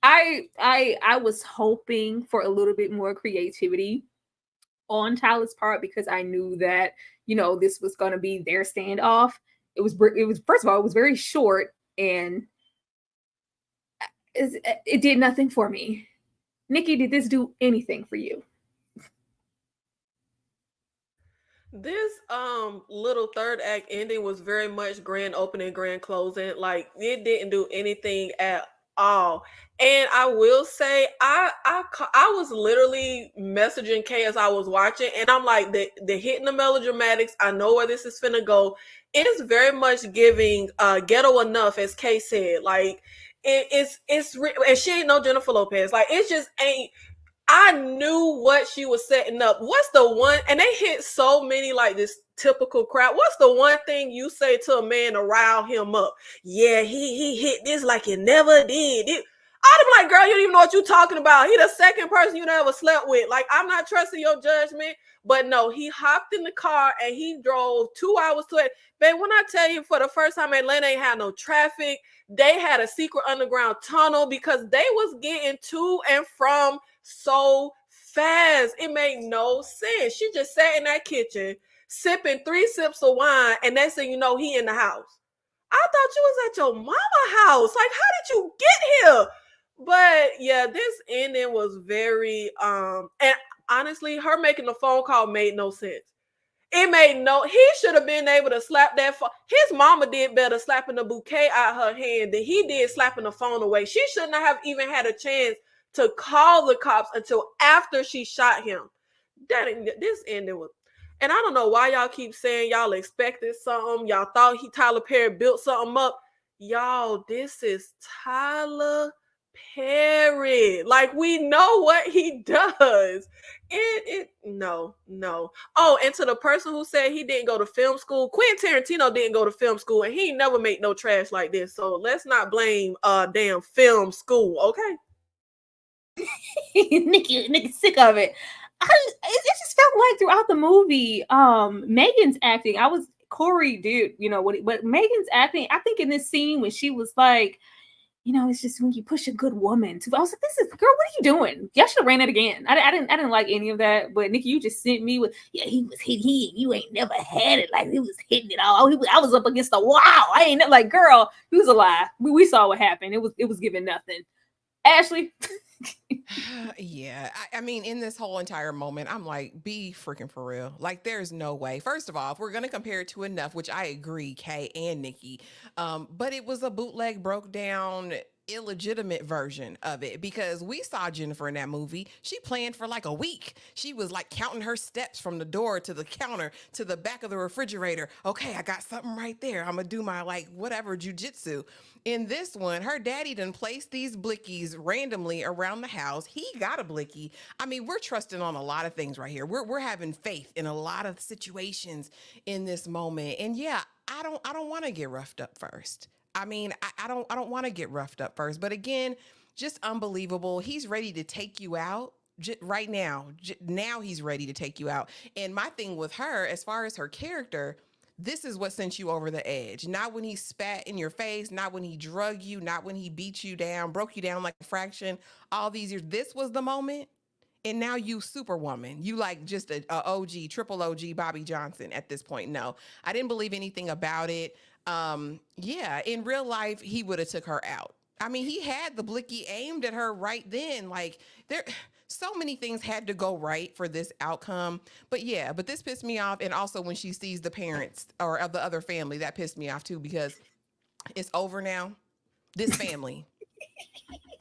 I was hoping for a little bit more creativity on Tyler's part, because I knew that, you know, this was going to be their standoff. It was first of all, it was very short, and it did nothing for me. Nikki, did this do anything for you? This little third act ending was very much grand opening, grand closing. Like, it didn't do anything at all. And I will say, I was literally messaging Kay as I was watching, and I'm like, the hitting the melodramatics. I know where this is finna go. It is very much giving ghetto enough, as Kay said. Like, it's and she ain't no Jennifer Lopez. Like, it just ain't. I knew what she was setting up. What's the one, and they hit so many like this typical crap. What's the one thing you say to a man to rile him up? Yeah, he hit this like he never did. I'd be like, girl, you don't even know what you're talking about. He the second person you ever slept with. Like, I'm not trusting your judgment. But no, he hopped in the car and he drove 2 hours to it. Babe, when I tell you for the first time Atlanta ain't had no traffic, they had a secret underground tunnel because they was getting to and from so fast. It made no sense. She just sat in that kitchen sipping 3 sips of wine, and next thing you know, he in the house. I thought you was at your mama house. Like, how did you get here? But yeah, this ending was very and honestly, her making the phone call made no sense. It made no, he should have been able to slap that phone. His mama did better slapping the bouquet out her hand than he did slapping the phone away. She shouldn't have even had a chance to call the cops until after she shot him. This ending was, and I don't know why y'all keep saying y'all expected something. Y'all thought Tyler Perry built something up. Y'all, this is Tyler Perry. Like, we know what he does. No. Oh, and to the person who said he didn't go to film school, Quentin Tarantino didn't go to film school, and he never made no trash like this. So let's not blame damn film school, okay? Nikki, sick of it. It just felt like throughout the movie, Megan's acting. Corey did, but Megan's acting. I think in this scene when she was like, it's just when you push a good woman to. I was like, "This is, girl, what are you doing? Y'all should have ran it again." I didn't like any of that. But Nikki, you just sent me with, he was hitting. You ain't never had it like he was hitting it all. I was up against the wall. I ain't like, girl. It was a lie. We saw what happened. It was giving nothing. Ashley. Yeah, I mean, in this whole entire moment, I'm like, be freaking for real. Like, there's no way. First of all, if we're gonna compare it to Enough, which I agree, Kay and Nikki, but it was a bootleg, broke down, illegitimate version of it, because we saw Jennifer in that movie. She planned for like a week. She was like counting her steps from the door to the counter to the back of the refrigerator. Okay, I got something right there. I'm gonna do my like whatever jujitsu. In this one, her daddy done placed these blickies randomly around the house. He got a blicky. I mean, we're trusting on a lot of things right here. We're having faith in a lot of situations in this moment. And yeah, I don't want to get roughed up first. I mean, I don't want to get roughed up first. But again, just unbelievable. He's ready to take you out right now. Now he's ready to take you out. And my thing with her, as far as her character, this is what sent you over the edge. Not when he spat in your face, not when he drug you, not when he beat you down, broke you down like a fraction, all these years. This was the moment. And now you superwoman. You like just a OG, triple OG Bobby Johnson at this point. No, I didn't believe anything about it. Yeah, in real life, he would have took her out. I mean, he had the blicky aimed at her right then. Like, so many things had to go right for this outcome. But yeah, but this pissed me off. And also when she sees the parents or of the other family, that pissed me off too, because it's over now. This family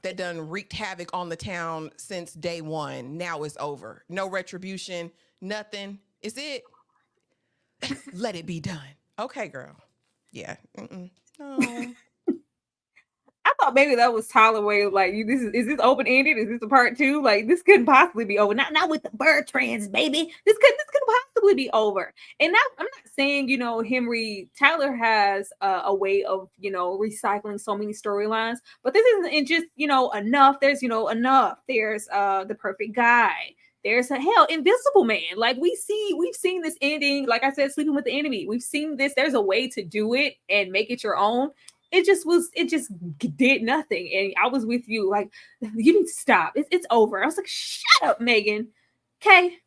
that done wreaked havoc on the town since day one, now it's over. No retribution, nothing. Is it? Let it be done. Okay, girl. Yeah. No. I thought maybe that was Tyler way, like, is this open ended? Is this a part 2? Like, this couldn't possibly be over. Not with the Bertrands, baby. This could possibly be over. And now I'm not saying, Henry Tyler has a way of, recycling so many storylines, but this isn't just, enough. There's, enough. There's The Perfect Guy. There's Invisible Man. Like, we've seen this ending. Like I said, Sleeping with the Enemy. We've seen this. There's a way to do it and make it your own. It just did nothing. And I was with you. Like, you need to stop. It's over. I was like, shut up, Megan. Okay.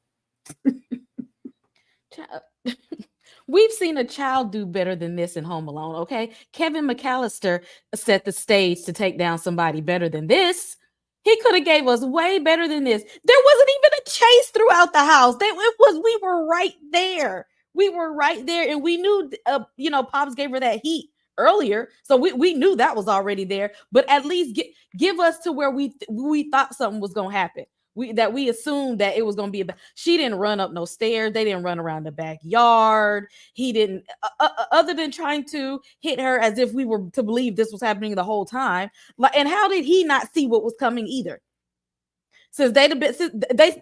We've seen a child do better than this in Home Alone, okay? Kevin McAllister set the stage to take down somebody better than this. He could have gave us way better than this. There wasn't even a chase throughout the house. We were right there. We were right there, and we knew, Pops gave her that heat earlier, so we knew that was already there. But at least give us to where we thought something was gonna happen. We assumed that it was gonna be she didn't run up no stairs. They didn't run around the backyard. He didn't, other than trying to hit her as if we were to believe this was happening the whole time. And how did he not see what was coming either? Since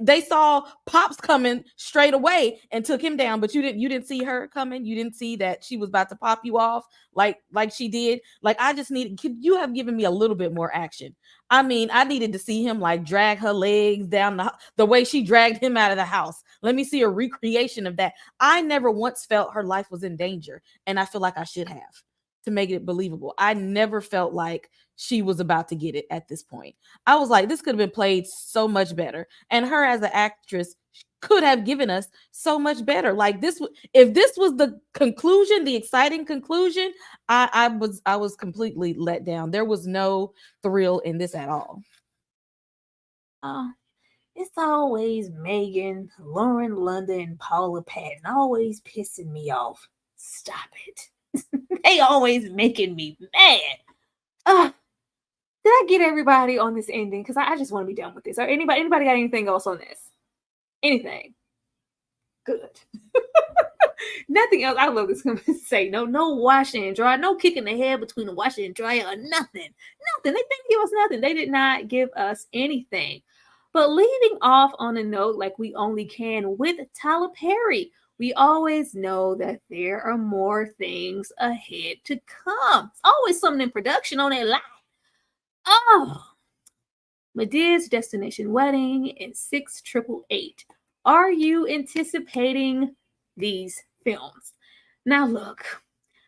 they saw Pops coming straight away and took him down, but you didn't see her coming. You didn't see that she was about to pop you off like she did. Like, I just needed, could you have given me a little bit more action? I mean, I needed to see him like drag her legs down the way she dragged him out of the house. Let me see a recreation of that. I never once felt her life was in danger, and I feel like I should have, to make it believable. I never felt like she was about to get it at this point. I was like, this could have been played so much better. And her as an actress could have given us so much better. Like, this, if this was the conclusion, the exciting conclusion, I was completely let down. There was no thrill in this at all. It's always Megan, Lauren London, and Paula Patton always pissing me off. Stop it. They always making me mad. Did I get everybody on this ending? Because I just want to be done with this. Or anybody got anything else on this? Anything? Good. Nothing else. I love this. Say no washing and dry, no kicking the head between the washer and dryer, or nothing. They didn't give us nothing. They did not give us anything. But leaving off on a note like we only can with Tyler Perry, we always know that there are more things ahead to come. It's always something in production on that line. Medea's Destination Wedding and 6888. Are you anticipating these films? Now look,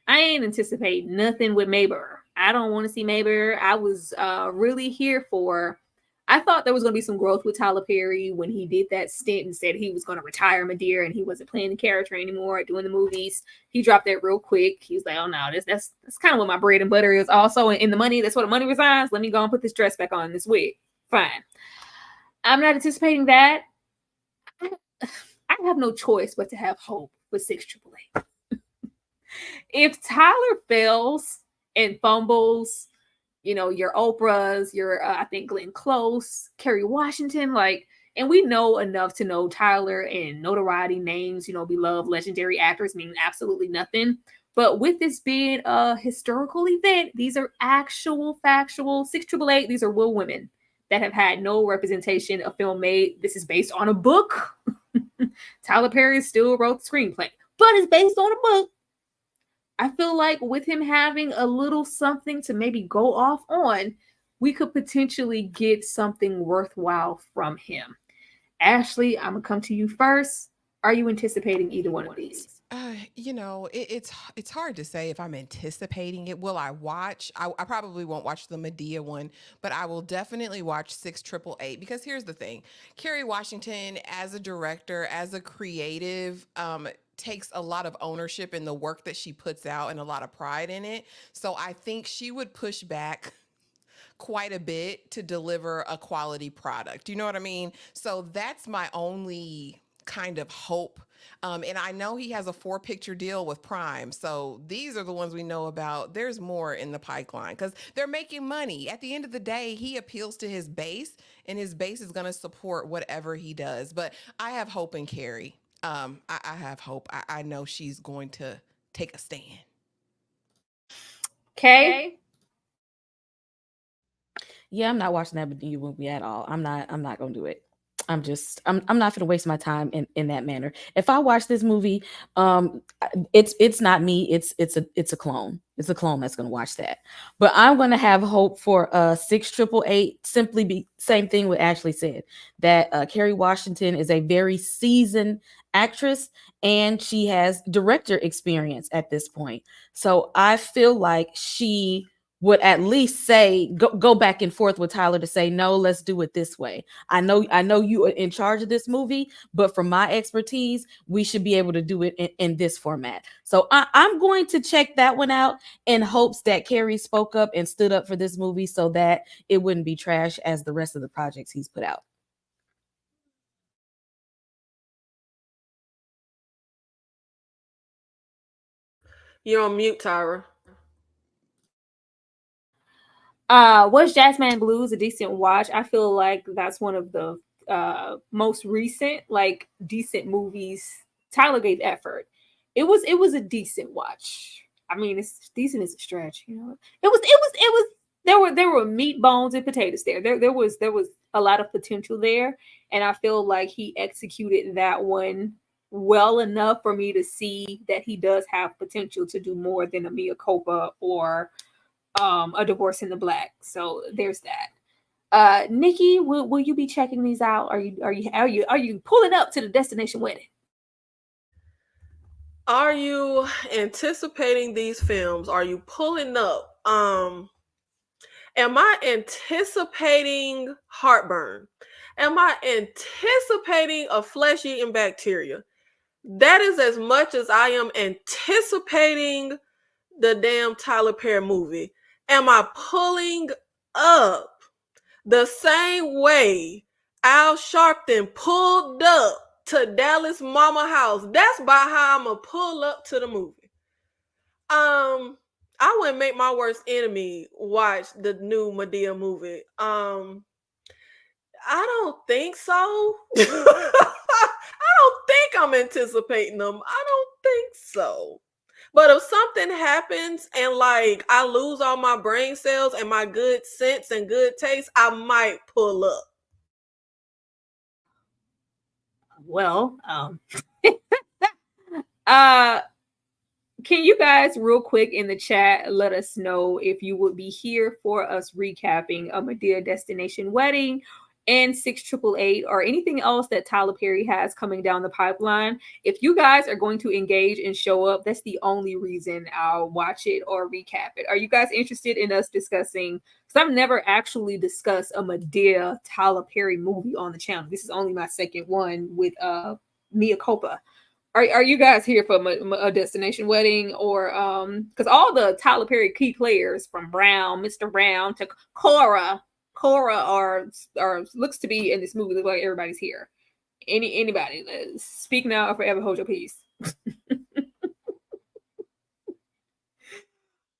I ain't anticipating nothing with Mayberg. I don't want to see Mayberg. I was really here for, I thought there was going to be some growth with Tyler Perry when he did that stint and said he was going to retire Medea and he wasn't playing the character anymore doing the movies. He dropped that real quick. He was like, oh no, that's kind of what my bread and butter is. Also in the money, that's what the money resides. Let me go and put this dress back on, this wig. Fine. I'm not anticipating that. I have no choice but to have hope with 6888. If Tyler fails and fumbles, you know, your Oprahs, your I think Glenn Close, Kerry Washington, like, and we know enough to know Tyler and notoriety, names, you know, beloved legendary actors mean absolutely nothing. But with this being a historical event, these are actual factual 6888. These are real women that have had no representation of film made. This is based on a book. Tyler Perry still wrote the screenplay, but it's based on a book. I feel like with him having a little something to maybe go off on, we could potentially get something worthwhile from him. Ashley, I'm going to come to you first. Are you anticipating either one of these? You know, it's hard to say if I'm anticipating it. Will I watch? I probably won't watch the Medea one, but I will definitely watch 6888, because here's the thing. Kerry Washington, as a director, as a creative, takes a lot of ownership in the work that she puts out and a lot of pride in it. So I think she would push back quite a bit to deliver a quality product. You know what I mean? So that's my only kind of hope. And I know he has a 4-picture deal with Prime. So these are the ones we know about. There's more in the pipeline because they're making money. At the end of the day, he appeals to his base, and his base is going to support whatever he does. But I have hope in Carrie. I have hope. I know she's going to take a stand. Okay. Yeah, I'm not watching that Medea movie at all. I'm not gonna do it. I'm not gonna waste my time in that manner. If I watch this movie, it's not me. It's a clone. It's a clone that's gonna watch that. But I'm gonna have hope for 6888. Simply be same thing what Ashley said, that Kerry Washington is a very seasoned actress and she has director experience at this point. So I feel like she would at least say go back and forth with Tyler to say, no, let's do it this way. I know you are in charge of this movie, but from my expertise, we should be able to do it in this format. So I'm going to check that one out in hopes that Kerry spoke up and stood up for this movie so that it wouldn't be trash as the rest of the projects he's put out. You're on mute, Tyra. Was Jasmine Blues a decent watch? I feel like that's one of the most recent, like, decent movies. Tyler gave effort. It was a decent watch. I mean, it's decent as a stretch, you know. It was there were meat, bones, and potatoes there. There was a lot of potential there. And I feel like he executed that one well enough for me to see that he does have potential to do more than a Mea Culpa or A Divorce in the Black. So there's that. Nikki, will you be checking these out? Are you pulling up to the destination wedding? Are you anticipating these films? Are you pulling up? Am I anticipating heartburn? Am I anticipating a flesh-eating bacteria? That is as much as I am anticipating the damn Tyler Perry movie. Am I pulling up the same way Al Sharpton pulled up to Dallas Mama House? That's by how I'm gonna pull up to the movie. I wouldn't make my worst enemy watch the new Madea movie. I don't think so. I don't think I'm anticipating them. I don't think so. But if something happens and like I lose all my brain cells and my good sense and good taste, I might pull up. Well, can you guys real quick in the chat let us know if you would be here for us recapping a Madea Destination Wedding and 6888 or anything else that Tyler Perry has coming down the pipeline? If you guys are going to engage and show up, that's the only reason I'll watch it or recap it. Are you guys interested in us discussing? Because I've never actually discussed a Madea Tyler Perry movie on the channel. This is only my second one with Mea Culpa. Are you guys here for a Destination Wedding or because all the Tyler Perry key players from Brown, Mr. Brown to Cora are looks to be in this movie. Look like everybody's here. Anybody? Speak now or forever hold your peace.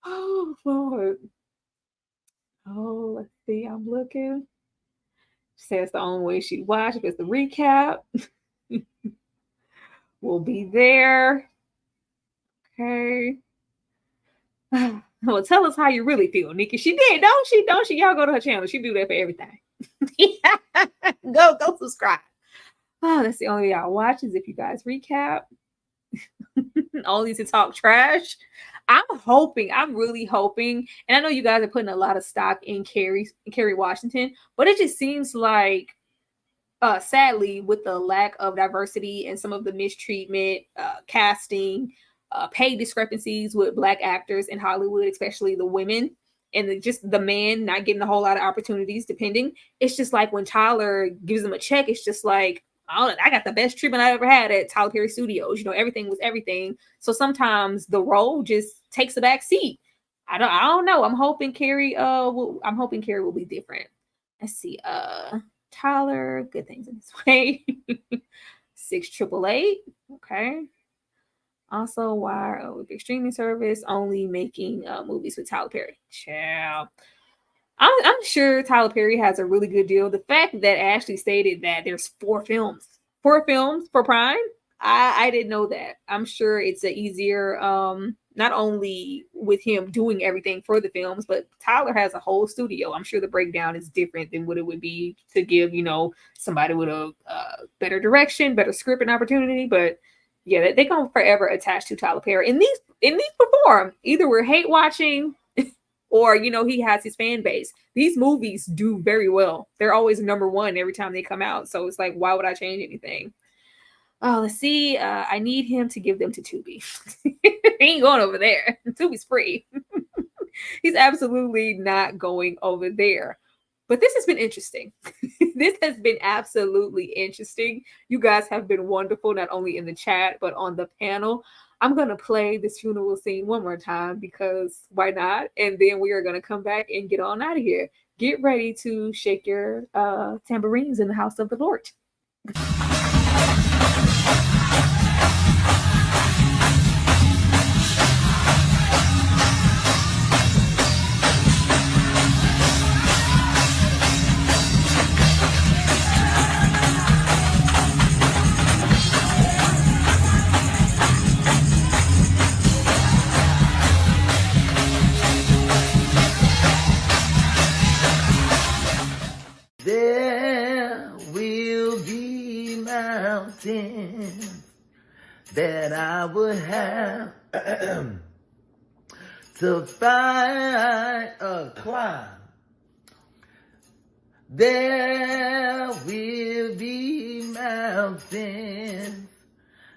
Oh Lord. Oh, let's see. I'm looking. She says the only way she watched if it's the recap. We'll be there. Okay. Well, tell us how you really feel, Nikki. She did, don't she? Don't she? Y'all go to her channel. She do that for everything. Go subscribe. Oh, that's the only way y'all watch is if you guys recap. Only to talk trash. I'm really hoping, and I know you guys are putting a lot of stock in Kerry Washington, but it just seems like sadly, with the lack of diversity and some of the mistreatment, casting, pay discrepancies with Black actors in Hollywood, especially the women, and just the men not getting a whole lot of opportunities, depending. It's just like when Tyler gives them a check, it's just like, I got the best treatment I ever had at Tyler Perry Studios. You know, everything was everything. So sometimes the role just takes a back seat. I don't know. I'm hoping Kerry will be different. Let's see. Tyler, good things in this way. 6888. Okay. Also, why with the streaming service only making movies with Tyler Perry? Ciao. I'm sure Tyler Perry has a really good deal. The fact that Ashley stated that there's 4 films for Prime, I didn't know that. I'm sure it's an easier, not only with him doing everything for the films, but Tyler has a whole studio. I'm sure the breakdown is different than what it would be to give, somebody with a better direction, better script and opportunity. But yeah, they're going to forever attach to Tyler Perry. And these perform. Either we're hate watching or, he has his fan base. These movies do very well. They're always number 1 every time they come out. So it's like, why would I change anything? Oh, let's see. I need him to give them to Tubi. He ain't going over there. Tubi's free. He's absolutely not going over there. But this has been interesting. This has been absolutely interesting. You guys have been wonderful, not only in the chat, but on the panel. I'm going to play this funeral scene one more time because why not? And then we are going to come back and get on out of here. Get ready to shake your tambourines in the house of the Lord. There mountains that I would have to find a climb. There will be mountains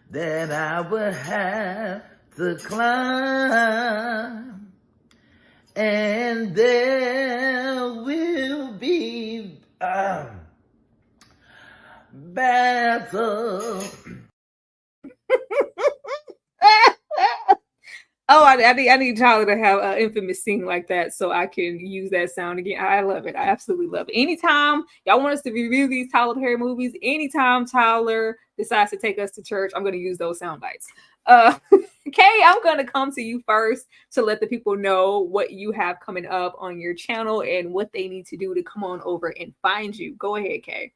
that I would have to climb, and there will be battle. Oh, I need Tyler to have an infamous scene like that so I can use that sound again. I love it. I absolutely love it. Anytime y'all want us to review these Tyler Perry movies, anytime Tyler decides to take us to church, I'm going to use those sound bites. Kay, I'm going to come to you first to let the people know what you have coming up on your channel and what they need to do to come on over and find you. Go ahead, Kay.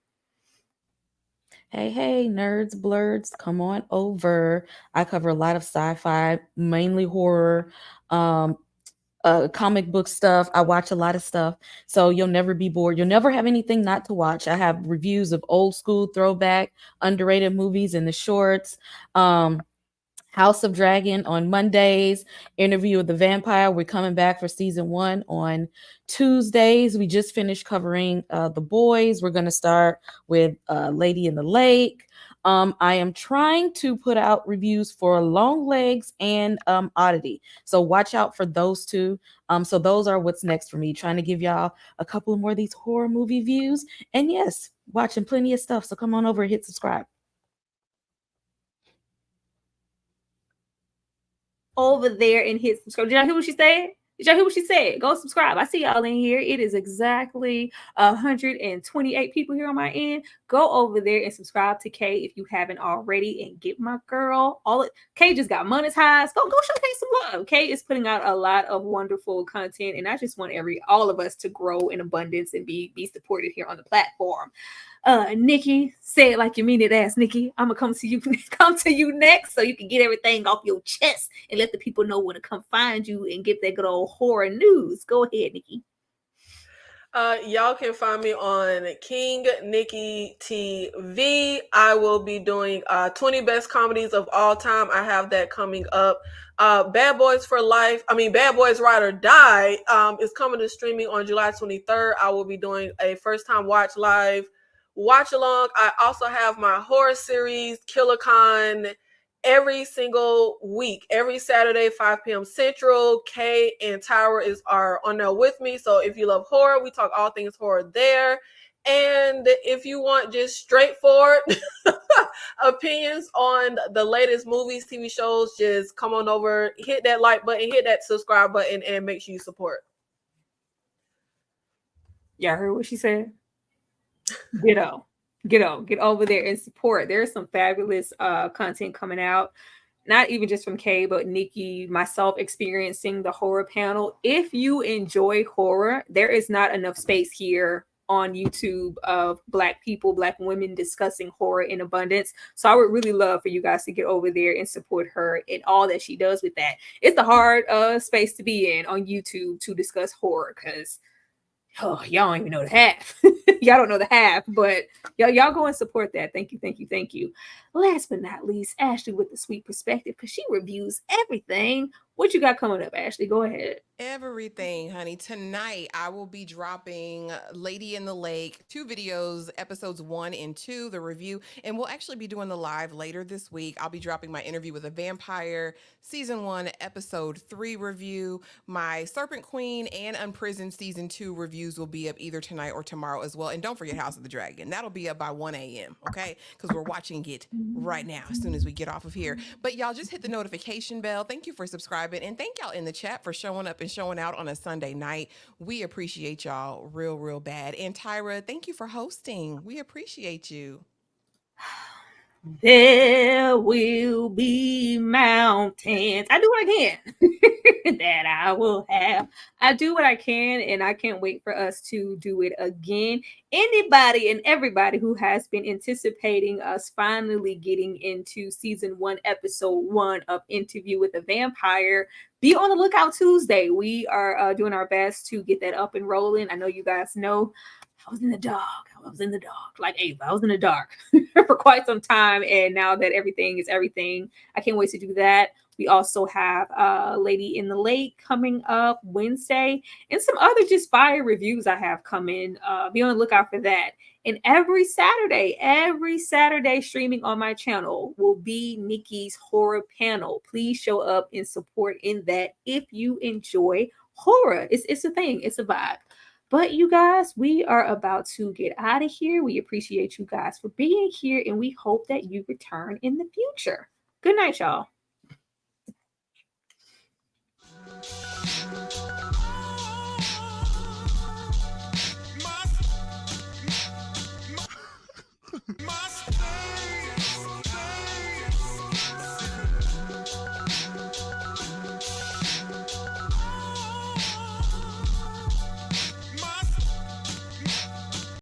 Hey, nerds, blurds, come on over. I cover a lot of sci-fi, mainly horror, comic book stuff. I watch a lot of stuff, so you'll never be bored. You'll never have anything not to watch. I have reviews of old school, throwback, underrated movies in the shorts. House of Dragon on Mondays, Interview with the Vampire. We're coming back for season 1 on Tuesdays. We just finished covering The Boys. We're going to start with Lady in the Lake. I am trying to put out reviews for Long Legs and Oddity. So watch out for those two. So those are what's next for me, trying to give y'all a couple more of these horror movie views. And yes, watching plenty of stuff. So come on over and hit subscribe. Over there and hit subscribe. Did y'all hear what she said? Did y'all hear what she said? Go subscribe. I see y'all in here. It is exactly 128 people here on my end. Go over there and subscribe to Kay if you haven't already, and get my girl Kay just got monetized. Go show Kay some love. Kay is putting out a lot of wonderful content, and I just want all of us to grow in abundance and be supported here on the platform. Nikki, say it like you mean it, ass Nikki. I'm gonna come to you next so you can get everything off your chest and let the people know when to come find you and get that good old horror news. Go ahead, Nikki. Y'all can find me on King Nikki TV. I will be doing 20 best comedies of all time. I have that coming up. Bad Boys for Life. Bad Boys Ride or Die is coming to streaming on July 23rd. I will be doing a first time watch live watch along. I also have my horror series, KillerCon, every single week, every Saturday, 5 p.m. Central. Kay and Tyra are on there with me. So if you love horror, we talk all things horror there. And if you want just straightforward opinions on the latest movies, TV shows, just come on over, hit that like button, hit that subscribe button, and make sure you support. Y'all heard what she said? Get over there and support. There's some fabulous content coming out, not even just from Kay, but Nikki, myself, experiencing the horror panel. If you enjoy horror, there is not enough space here on YouTube of Black people, Black women discussing horror in abundance. So I would really love for you guys to get over there and support her in all that she does with that. It's the hard space to be in on YouTube to discuss horror, because y'all don't even know the half. Y'all don't know the half, but y'all go and support that. Thank you. Last but not least, Ashley with the sweet perspective, because she reviews everything. What you got coming up, Ashley? Go ahead. Everything, honey. Tonight, I will be dropping Lady in the Lake, 2 videos, episodes 1 and 2, the review, and we'll actually be doing the live later this week. I'll be dropping my Interview with a Vampire, season 1, episode 3 review. My Serpent Queen and Unprisoned season 2 reviews will be up either tonight or tomorrow as well. And don't forget House of the Dragon. That'll be up by 1 a.m., okay? Because we're watching it right now as soon as we get off of here. But y'all just hit the notification bell. Thank you for subscribing. And thank y'all in the chat for showing up and showing out on a Sunday night. We appreciate y'all real bad. And Tyra, thank you for hosting. We appreciate you. There will be mountains. I do what I can. That I will have. I do what I can, and I can't wait for us to do it again. Anybody and everybody who has been anticipating us finally getting into season 1, episode 1 of Interview with a Vampire, be on the lookout Tuesday. We are doing our best to get that up and rolling. I know you guys know I was in the dog. I I was in the dark, like Ava. I was in the dark for quite some time. And now that everything is everything, I can't wait to do that. We also have Lady in the Lake coming up Wednesday and some other just fire reviews I have coming. Be on the lookout for that. And every Saturday streaming on my channel will be Nikki's horror panel. Please show up and support in that if you enjoy horror. It's a thing. It's a vibe. But you guys, we are about to get out of here. We appreciate you guys for being here, and we hope that you return in the future. Good night, y'all.